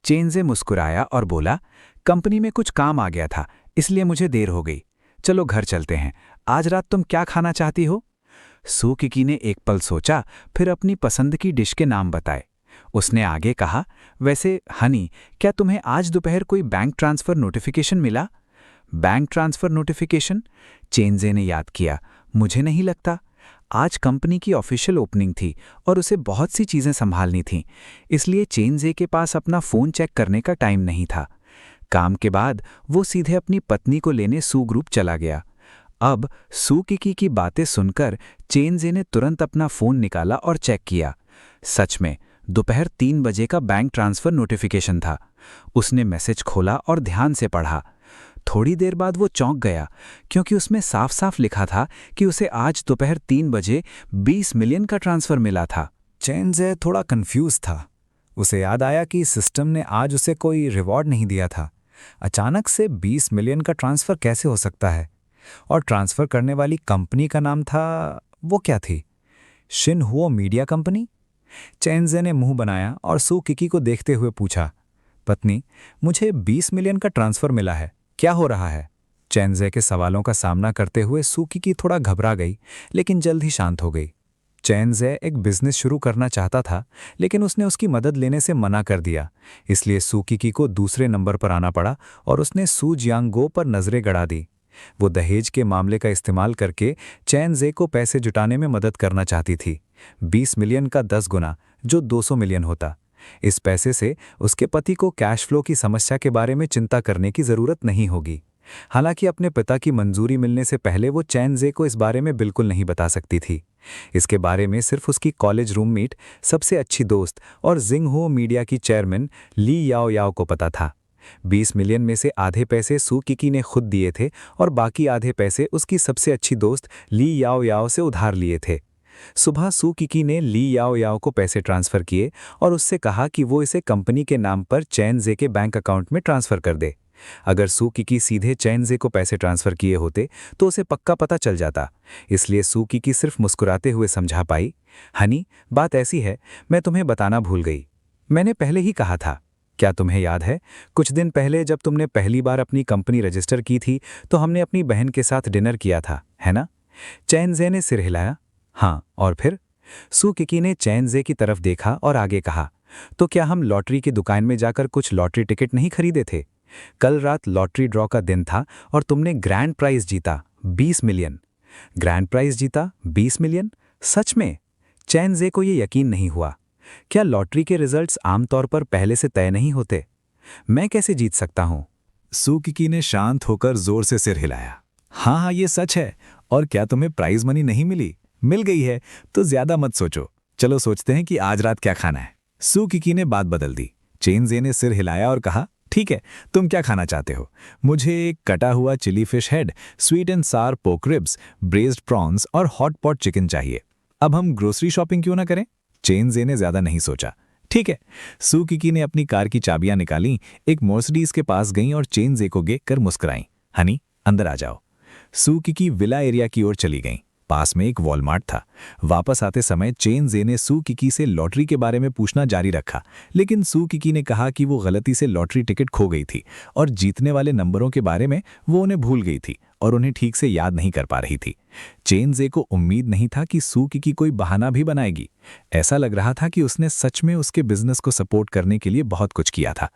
चेन जे मुस्कुराया और बोला, कंपनी में कुछ काम आ गया था, इसलिए मुझे देर हो गई। चलो घर चलते हैं। आज रात तुम क्या खाना चाहती हो? सू किकी ने एक पल सोचा, फिर अपनी पसंद की डिश के नाम बताए। उसने आगे कहा, वैसे हनी, क्या तुम्हें आज दोपहर कोई बैंक ट्रांसफर नोटिफिकेशन मिला? Bank transfer notification? चेन जे ने याद किया, मुझे नहीं लगता। आज कंपनी की ऑफिशियल ओपनिंग थी और उसे बहुत सी चीजें संभालनी थीं, इसलिए चेन जे के पास अपना फोन चेक करने का टाइम नहीं था। काम के बाद वो सीधे अपनी पत्नी को लेने सू ग्रुप चला गया। अब सू किकी की बातें सुनकर चेन जे ने तुरंत अपना फोन निकाला और चेक किया। सच में दोपहर 3 बजे का बैंक ट्रांसफर नोटिफिकेशन था। उसने मैसेज खोला और ध्यान से पढ़ा। थोड़ी देर बाद वो चौंक गया, क्योंकि उसमें साफ साफ लिखा था कि उसे आज दोपहर 3 बजे 20 मिलियन का ट्रांसफर मिला था। चेन जे थोड़ा कंफ्यूज था। उसे याद आया कि सिस्टम ने आज उसे कोई रिवॉर्ड नहीं दिया था। अचानक से 20 मिलियन का ट्रांसफर कैसे हो सकता है? और ट्रांसफर करने वाली कंपनी का नाम था, वो क्या थी? शिनहुओ मीडिया कंपनी? चेन जे ने मुंह बनाया और सू किकी को देखते हुए पूछा, पत्नी, मुझे 20 मिलियन का ट्रांसफर मिला है, क्या हो रहा है? चेन जे के सवालों का सामना करते हुए सू किकी थोड़ा घबरा गई, लेकिन जल्द ही शांत हो गई। चेन जे एक बिजनेस शुरू करना चाहता था, लेकिन उसने उसकी मदद लेने से मना कर दिया। इसलिए सू किकी को दूसरे नंबर पर आना पड़ा और उसने सू जियांगो पर नजरें गड़ा दी। वो दहेज के मामले का इस्तेमाल करके चेन जे को पैसे जुटाने में मदद करना चाहती थी। 20 मिलियन का 10 गुना, जो 200 मिलियन होता। इस पैसे से उसके पति को कैश फ्लो की समस्या के बारे में चिंता करने की जरूरत नहीं होगी। हालांकि अपने पिता की मंजूरी मिलने से पहले वो चेन जे को इस बारे में बिल्कुल नहीं बता सकती थी। इसके बारे में सिर्फ उसकी कॉलेज रूममेट, सबसे अच्छी दोस्त और जिंगहो मीडिया की चेयरमैन ली याओ याओ को पता था। 20 मिलियन में से आधे पैसे सू किकी ने खुद दिए थे और बाकी आधे पैसे उसकी सबसे अच्छी दोस्त ली याओ याओ से उधार लिए थे। सुबह सू किकी ने ली याओ याओ को पैसे ट्रांसफर किए और उससे कहा कि वो इसे कंपनी के नाम पर चेन जे के बैंक अकाउंट में ट्रांसफर कर दे। अगर सू किकी सीधे चेन जे को पैसे ट्रांसफर किए होते तो उसे पक्का पता चल जाता। इसलिए सू किकी सिर्फ मुस्कुराते हुए समझा पाई, हनी, बात ऐसी है, मैं तुम्हें बताना भूल गई। मैंने पहले ही कहा था। क्या तुम्हें याद है, कुछ दिन पहले जब तुमने पहली बार अपनी कंपनी रजिस्टर की थी तो हमने अपनी बहन के साथ डिनर किया था, है ना? चेन जे ने सिर हिलाया। हाँ, और फिर? सू किकी ने चेन जे की तरफ देखा और आगे कहा, तो क्या हम लॉटरी की दुकान में जाकर कुछ लॉटरी टिकट नहीं खरीदे थे? कल रात लॉटरी ड्रॉ का दिन था और तुमने ग्रैंड प्राइज जीता, 20 मिलियन। ग्रैंड प्राइज जीता 20 मिलियन। सच में? चैन जे को ये यकीन नहीं हुआ। क्या लॉटरी के रिजल्ट्स आमतौर पर पहले से तय नहीं होते? मैं कैसे जीत सकता हूं? सू किकी ने शांत होकर जोर से सिर हिलाया। हाँ हाँ, ये सच है। और क्या तुम्हें प्राइज मनी नहीं मिली? मिल गई है तो ज्यादा मत सोचो। चलो सोचते हैं कि आज रात क्या खाना है। सू किकी ने बात बदल दी। चेन जे ने सिर हिलाया और कहा, ठीक है, तुम क्या खाना चाहते हो? मुझे एक कटा हुआ chili fish head, sweet and sour pork ribs, braised prawns और हॉट पॉट चिकन चाहिए। अब हम ग्रोसरी शॉपिंग क्यों ना करें? चेन जे ने ज्यादा नहीं सोचा। ठीक है। सू किकी ने अपनी कार की चाबियां निकाली, एक मर्सिडीज के पास गईं और चेन जे को देख कर मुस्कुराईं। हनी, अंदर आ जाओ। सू किकी विला एरिया की ओर चली गईं। पास में एक वॉलमार्ट था। वापस आते समय चेन जे ने सू किकी से लॉटरी के बारे में पूछना जारी रखा, लेकिन सू किकी ने कहा कि वो गलती से लॉटरी टिकट खो गई थी और जीतने वाले नंबरों के बारे में वो उन्हें भूल गई थी और उन्हें ठीक से याद नहीं कर पा रही थी। चेन जे को उम्मीद नहीं था कि सू किकी कोई बहाना भी बनाएगी। ऐसा लग रहा था कि उसने सच में उसके बिजनेस को सपोर्ट करने के लिए बहुत कुछ किया था।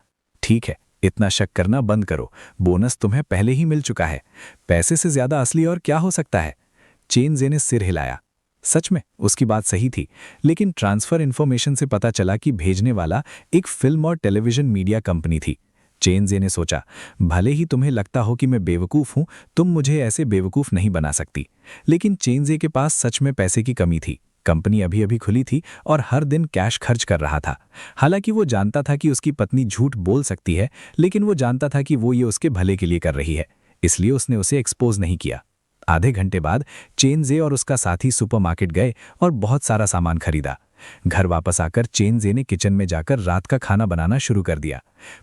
ठीक है, इतना शक करना बंद करो। बोनस तुम्हें पहले ही मिल चुका है। पैसे से ज्यादा असली और क्या हो सकता है? चेन जे ने सिर हिलाया। सच में उसकी बात सही थी, लेकिन ट्रांसफर इन्फॉर्मेशन से पता चला कि भेजने वाला एक फिल्म और टेलीविजन मीडिया कंपनी थी। चेन जे ने सोचा, भले ही तुम्हें लगता हो कि मैं बेवकूफ़ हूं, तुम मुझे ऐसे बेवकूफ़ नहीं बना सकती। लेकिन चेन जे के पास सच में पैसे की कमी थी। कंपनी अभी अभी खुली थी और हर दिन कैश खर्च कर रहा था। हालांकि वो जानता था कि उसकी पत्नी झूठ बोल सकती है, लेकिन वो जानता था कि वो ये उसके भले के लिए कर रही है, इसलिए उसने उसे एक्सपोज नहीं किया। आधे घंटे बाद चेन जे और उसका साथी सुपरमार्केट गए और बहुत सारा सामान खरीदा। घर वापस आकर चेन जे ने किचन में जाकर रात का खाना बनाना शुरू कर दिया।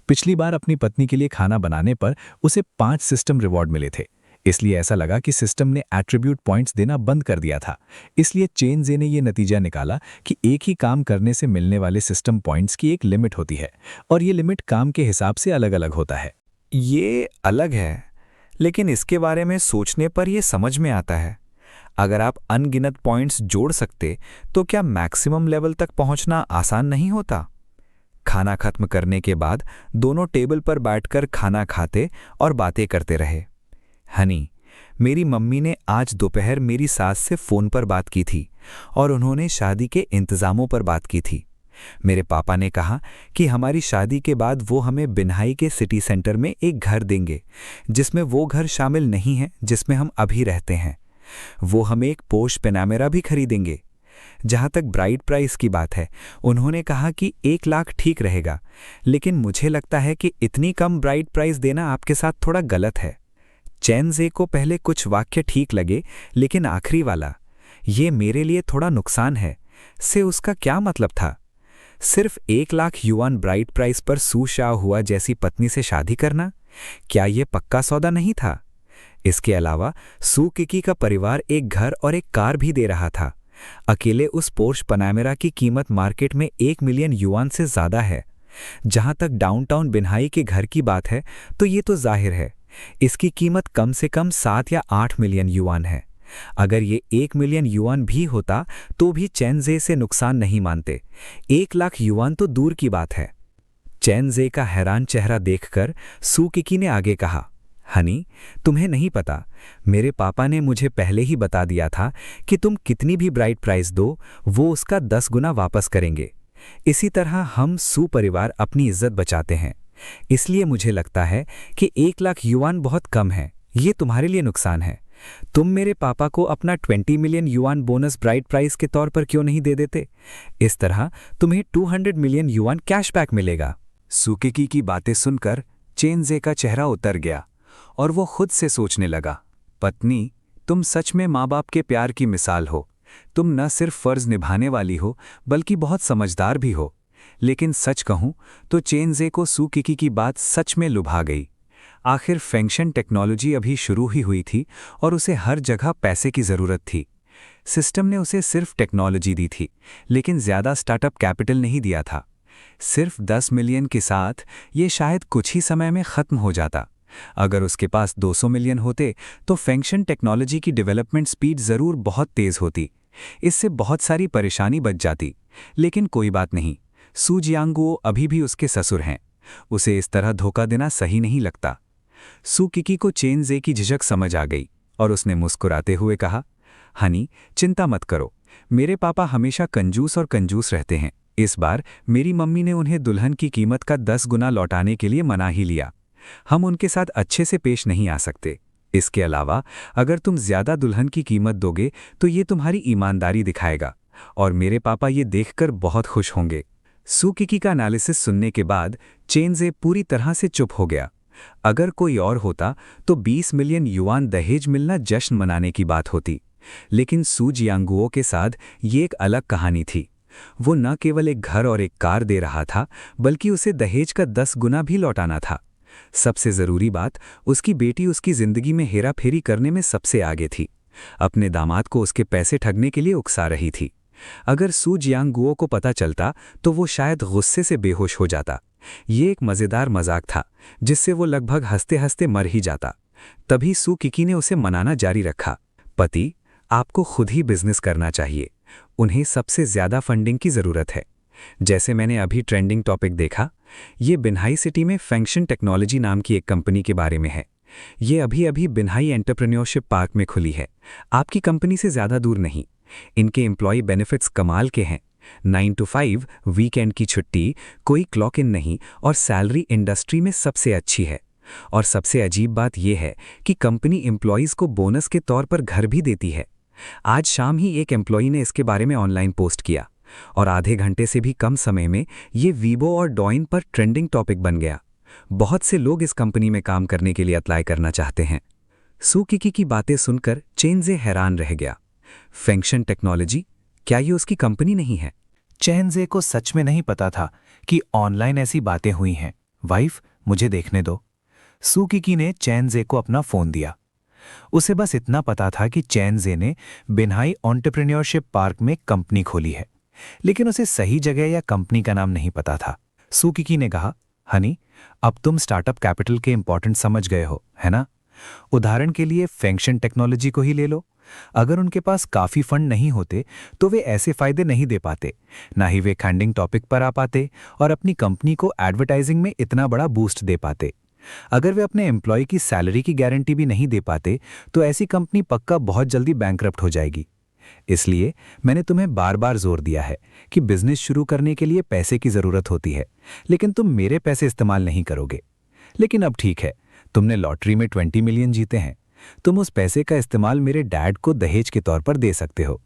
पिछली बार अपनी पत्नी के लिए खाना बनाने पर उसे 5 सिस्टम रिवॉर्ड मिले थे, इसलिए ऐसा लगा कि सिस्टम ने एट्रीब्यूट पॉइंट्स देना बंद कर दिया था। इसलिए चेन जे ने यह नतीजा निकाला कि एक ही काम करने से मिलने वाले सिस्टम पॉइंट्स की एक लिमिट होती है और ये लिमिट काम के हिसाब से अलग अलग होता है। ये अलग है, लेकिन इसके बारे में सोचने पर यह समझ में आता है। अगर आप अनगिनत पॉइंट्स जोड़ सकते तो क्या मैक्सिमम लेवल तक पहुंचना आसान नहीं होता? खाना खत्म करने के बाद दोनों टेबल पर बैठकर खाना खाते और बातें करते रहे। हनी, मेरी मम्मी ने आज दोपहर मेरी सास से फ़ोन पर बात की थी और उन्होंने शादी के इंतज़ामों पर बात की थी। मेरे पापा ने कहा कि हमारी शादी के बाद वो हमें बिन्हाई के सिटी सेंटर में एक घर देंगे, जिसमें वो घर शामिल नहीं है जिसमें हम अभी रहते हैं। वो हमें एक पोर्श पैनामेरा भी खरीदेंगे। जहाँ तक ब्राइड प्राइस की बात है, उन्होंने कहा कि 1 लाख ठीक रहेगा, लेकिन मुझे लगता है कि इतनी कम ब्राइड प्राइस देना आपके साथ थोड़ा गलत है। चेन जे को पहले कुछ वाक्य ठीक लगे, लेकिन आखिरी वाला, ये मेरे लिए थोड़ा नुकसान है, से उसका क्या मतलब था? सिर्फ 1 लाख युआन ब्राइड प्राइस पर सू शाओ हुआ जैसी पत्नी से शादी करना, क्या ये पक्का सौदा नहीं था? इसके अलावा सू किकी का परिवार एक घर और एक कार भी दे रहा था। अकेले उस पोर्श पनामेरा की कीमत मार्केट में 1 मिलियन युआन से ज़्यादा है। जहाँ तक डाउनटाउन बिन्हाई के घर की बात है, तो ये तो जाहिर है, इसकी कीमत कम से कम 7 या 8 मिलियन युआन है। अगर ये 1 मिलियन युआन भी होता तो भी चेन जे से नुकसान नहीं मानते। 1 लाख युआन तो दूर की बात है। चेन जे का हैरान चेहरा देखकर सू किकी ने आगे कहा, हनी, तुम्हें नहीं पता, मेरे पापा ने मुझे पहले ही बता दिया था कि तुम कितनी भी ब्राइड प्राइस दो, वो उसका 10 गुना वापस करेंगे। इसी तरह हम सू परिवार अपनी इज्जत बचाते हैं। इसलिए मुझे लगता है कि 1 लाख युआन बहुत कम है। ये तुम्हारे लिए नुकसान है। तुम मेरे पापा को अपना 20 million yuan bonus bride price के तौर पर क्यों नहीं दे देते? इस तरह तुम्हें 200 मिलियन युआन कैशबैक मिलेगा। सू किकी की बातें सुनकर चेन जे का चेहरा उतर गया और वो खुद से सोचने लगा, पत्नी, तुम सच में माँ बाप के प्यार की मिसाल हो। तुम न सिर्फ फर्ज निभाने वाली हो, बल्कि बहुत समझदार भी हो। लेकिन सच कहूँ तो चेन जे को सू किकी की बात सच में लुभा गई। आखिर फैंक्शन टेक्नोलॉजी अभी शुरू ही हुई थी और उसे हर जगह पैसे की ज़रूरत थी। सिस्टम ने उसे सिर्फ टेक्नोलॉजी दी थी, लेकिन ज़्यादा स्टार्टअप कैपिटल नहीं दिया था। सिर्फ 10 मिलियन के साथ ये शायद कुछ ही समय में ख़त्म हो जाता। अगर उसके पास 200 मिलियन होते तो फैंक्शन टेक्नोलॉजी की डेवलपमेंट स्पीड ज़रूर बहुत तेज़ होती। इससे बहुत सारी परेशानी बच जाती। लेकिन कोई बात नहीं, सू जियांगुओ अभी भी उसके ससुर हैं। उसे इस तरह धोखा देना सही नहीं लगता। सू किकी को चेन जे की झिझक समझ आ गई। और उसने मुस्कुराते हुए कहा, हनी, चिंता मत करो, मेरे पापा हमेशा कंजूस और कंजूस रहते हैं। इस बार मेरी मम्मी ने उन्हें दुल्हन की कीमत का 10 गुना लौटाने के लिए मना ही लिया। हम उनके साथ अच्छे से पेश नहीं आ सकते। इसके अलावा अगर तुम ज्यादा दुल्हन की कीमत दोगे तो ये तुम्हारी ईमानदारी दिखाएगा और मेरे पापा ये देखकर बहुत खुश होंगे। सू किकी का एनालिसिस सुनने के बाद चेनज़े पूरी तरह से चुप हो गया। अगर कोई और होता तो 20 मिलियन युआन दहेज मिलना जश्न मनाने की बात होती, लेकिन सू जियांगुओ के साथ ये एक अलग कहानी थी। वो न केवल एक घर और एक कार दे रहा था, बल्कि उसे दहेज का 10 गुना भी लौटाना था। सबसे जरूरी बात, उसकी बेटी उसकी जिंदगी में हेराफेरी करने में सबसे आगे थी। अपने दामाद को उसके पैसे ठगने के लिए उकसा रही थी। अगर सू जियांगुओ को पता चलता तो वो शायद गुस्से से बेहोश हो जाता। ये एक मजेदार मजाक था जिससे वो लगभग हंसते हंसते मर ही जाता। तभी सू किकी ने उसे मनाना जारी रखा, पति, आपको खुद ही बिजनेस करना चाहिए। उन्हें सबसे ज्यादा फंडिंग की जरूरत है। जैसे मैंने अभी ट्रेंडिंग टॉपिक देखा, ये बिन्हाई सिटी में फैंक्शन टेक्नोलॉजी नाम की एक कंपनी के बारे में है। ये अभी अभी बिन्हाई एंटरप्रेन्योरशिप पार्क में खुली है, आपकी कंपनी से ज्यादा दूर नहीं। इनके एम्प्लॉय बेनिफिट्स कमाल के हैं। 9 to 5, वीकेंड की छुट्टी, कोई क्लॉक इन नहीं और सैलरी इंडस्ट्री में सबसे अच्छी है। और सबसे अजीब बात यह है कि कंपनी एम्प्लॉयज़ को बोनस के तौर पर घर भी देती है। आज शाम ही एक एम्प्लॉई ने इसके बारे में ऑनलाइन पोस्ट किया और आधे घंटे से भी कम समय में ये वीबो और डॉइन पर ट्रेंडिंग टॉपिक बन गया। बहुत से लोग इस कंपनी में काम करने के लिए अप्लाई करना चाहते हैं। सू किकी की बातें सुनकर चेनज़े हैरान रह गया। फैंक्शन टेक्नोलॉजी, क्या ये उसकी कंपनी नहीं है? चेनज़े को सच में नहीं पता था कि ऑनलाइन ऐसी बातें हुई हैं। वाइफ, मुझे देखने दो। सू किकी ने चेनज़े को अपना फोन दिया। उसे बस इतना पता था कि चेनज़े ने बिन्हाई एंटरप्रेन्योरशिप पार्क में कंपनी खोली है, लेकिन उसे सही जगह या कंपनी का नाम नहीं पता था। सू किकी ने कहा, हनी, अब तुम स्टार्टअप कैपिटल के इंपॉर्टेंट समझ गए हो, है ना? उदाहरण के लिए फैंक्शन टेक्नोलॉजी को ही ले लो। अगर उनके पास काफी फंड नहीं होते तो वे ऐसे फायदे नहीं दे पाते, ना ही वे ट्रेंडिंग टॉपिक पर आ पाते और अपनी कंपनी को एडवर्टाइजिंग में इतना बड़ा बूस्ट दे पाते। अगर वे अपने एम्प्लॉय की सैलरी की गारंटी भी नहीं दे पाते तो ऐसी कंपनी पक्का बहुत जल्दी बैंकरप्ट हो जाएगी। इसलिए मैंने तुम्हें बार बार जोर दिया है कि बिजनेस शुरू करने के लिए पैसे की जरूरत होती है, लेकिन तुम मेरे पैसे इस्तेमाल नहीं करोगे। लेकिन अब ठीक है, तुमने लॉटरी में 20 मिलियन जीते हैं, तुम उस पैसे का इस्तेमाल मेरे डैड को दहेज के तौर पर दे सकते हो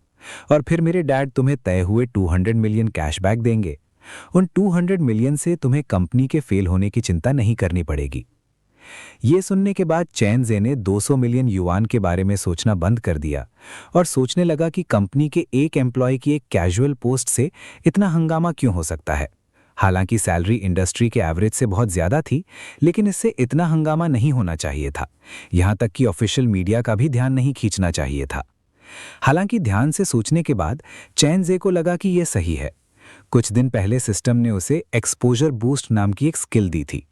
और फिर मेरे डैड तुम्हें तय हुए 200 मिलियन कैशबैक देंगे। उन 200 मिलियन से तुम्हें कंपनी के फेल होने की चिंता नहीं करनी पड़ेगी। ये सुनने के बाद चेनज़े ने 200 मिलियन युआन के बारे में सोचना बंद कर दिया और सोचने लगा कि कंपनी के एक एम्प्लॉय की एक कैजुअल पोस्ट से इतना हंगामा क्यों हो सकता है। हालांकि सैलरी इंडस्ट्री के एवरेज से बहुत ज्यादा थी, लेकिन इससे इतना हंगामा नहीं होना चाहिए था। यहां तक कि ऑफिशियल मीडिया का भी ध्यान नहीं खींचना चाहिए था। हालांकि ध्यान से सोचने के बाद चेनज़े को लगा कि यह सही है। कुछ दिन पहले सिस्टम ने उसे एक्सपोजर बूस्ट नाम की एक स्किल दी थी।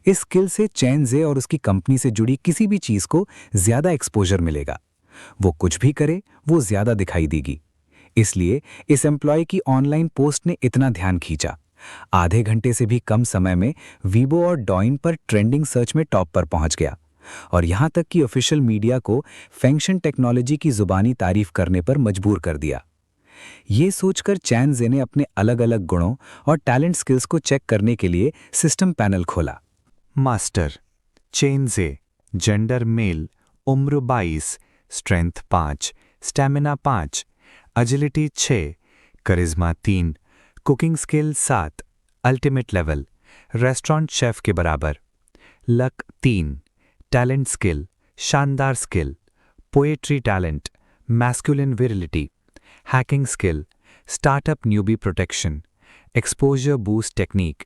इस स्किल से चेनज़े और उसकी कंपनी से जुड़ी किसी भी चीज को ज्यादा एक्सपोजर मिलेगा। वो कुछ भी करे, वो ज्यादा दिखाई देगी। इसलिए इस एम्प्लॉय की ऑनलाइन पोस्ट ने इतना ध्यान खींचा। आधे घंटे से भी कम समय में वीबो और डॉइन पर ट्रेंडिंग सर्च में टॉप पर पहुंच गया और यहां तक कि ऑफिशियल मीडिया को फैंक्शन टेक्नोलॉजी की जुबानी तारीफ करने पर मजबूर कर दिया। ये सोचकर चेनज़े ने अपने अलग अलग गुणों और टैलेंट स्किल्स को चेक करने के लिए सिस्टम पैनल खोला। मास्टर चेनज़े, जेंडर मेल, उम्र 22, स्ट्रेंथ 5, स्टैमिना 5, एजिलिटी 6, करिश्मा 3, cooking skill 7, ultimate level, restaurant chef के बराबर, लक 3, टैलेंट स्किल, शानदार skill, poetry talent, masculine virility, hacking skill, startup newbie protection, exposure boost technique.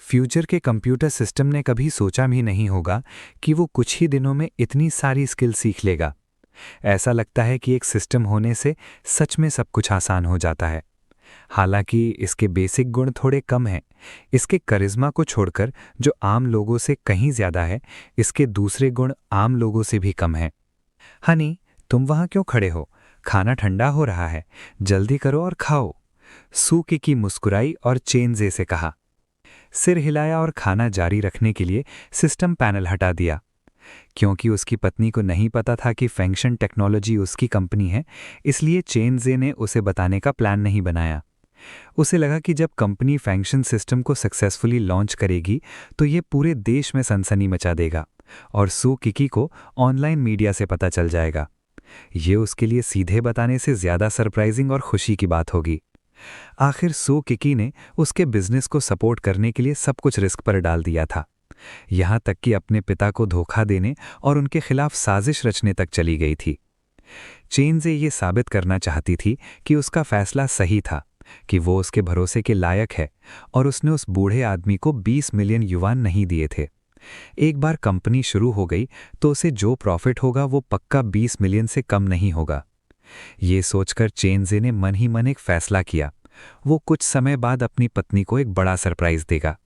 Future के कंप्यूटर सिस्टम ने कभी सोचा भी नहीं होगा कि वो कुछ ही दिनों में इतनी सारी स्किल सीख लेगा। ऐसा लगता है कि एक सिस्टम होने से सच में सब कुछ आसान हो जाता है। हालांकि इसके बेसिक गुण थोड़े कम हैं। इसके करिश्मा को छोड़कर, जो आम लोगों से कहीं ज्यादा है, इसके दूसरे गुण आम लोगों से भी कम हैं। हनी, तुम वहां क्यों खड़े हो? खाना ठंडा हो रहा है, जल्दी करो और खाओ। सू किकी मुस्कुराई और चेनज़े से कहा। सिर हिलाया और खाना जारी रखने के लिए सिस्टम पैनल हटा दिया। क्योंकि उसकी पत्नी को नहीं पता था कि फैंक्शन टेक्नोलॉजी उसकी कंपनी है, इसलिए चेन जे ने उसे बताने का प्लान नहीं बनाया। उसे लगा कि जब कंपनी फैंक्शन सिस्टम को सक्सेसफुली लॉन्च करेगी तो ये पूरे देश में सनसनी मचा देगा और सू किकी को ऑनलाइन मीडिया से पता चल जाएगा। ये उसके लिए सीधे बताने से ज़्यादा सरप्राइजिंग और खुशी की बात होगी। आखिर सू किकी ने उसके बिजनेस को सपोर्ट करने के लिए सब कुछ रिस्क पर डाल दिया था, यहाँ तक कि अपने पिता को धोखा देने और उनके खिलाफ साजिश रचने तक चली गई थी। चेन जे ये साबित करना चाहती थी कि उसका फैसला सही था, कि वो उसके भरोसे के लायक है, और उसने उस बूढ़े आदमी को 20 मिलियन युवान नहीं दिए थे। एक बार कंपनी शुरू हो गई तो उसे जो प्रॉफिट होगा वो पक्का 20 मिलियन से कम नहीं होगा। ये सोचकर चेन जे ने मन ही मन एक फैसला किया, वो कुछ समय बाद अपनी पत्नी को एक बड़ा सरप्राइज देगा।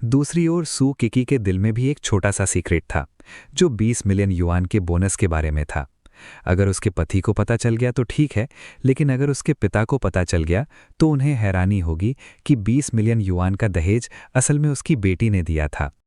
दूसरी ओर सू किकी के दिल में भी एक छोटा सा सीक्रेट था, जो 20 मिलियन युआन के बोनस के बारे में था। अगर उसके पति को पता चल गया तो ठीक है, लेकिन अगर उसके पिता को पता चल गया तो उन्हें हैरानी होगी कि 20 मिलियन युआन का दहेज असल में उसकी बेटी ने दिया था।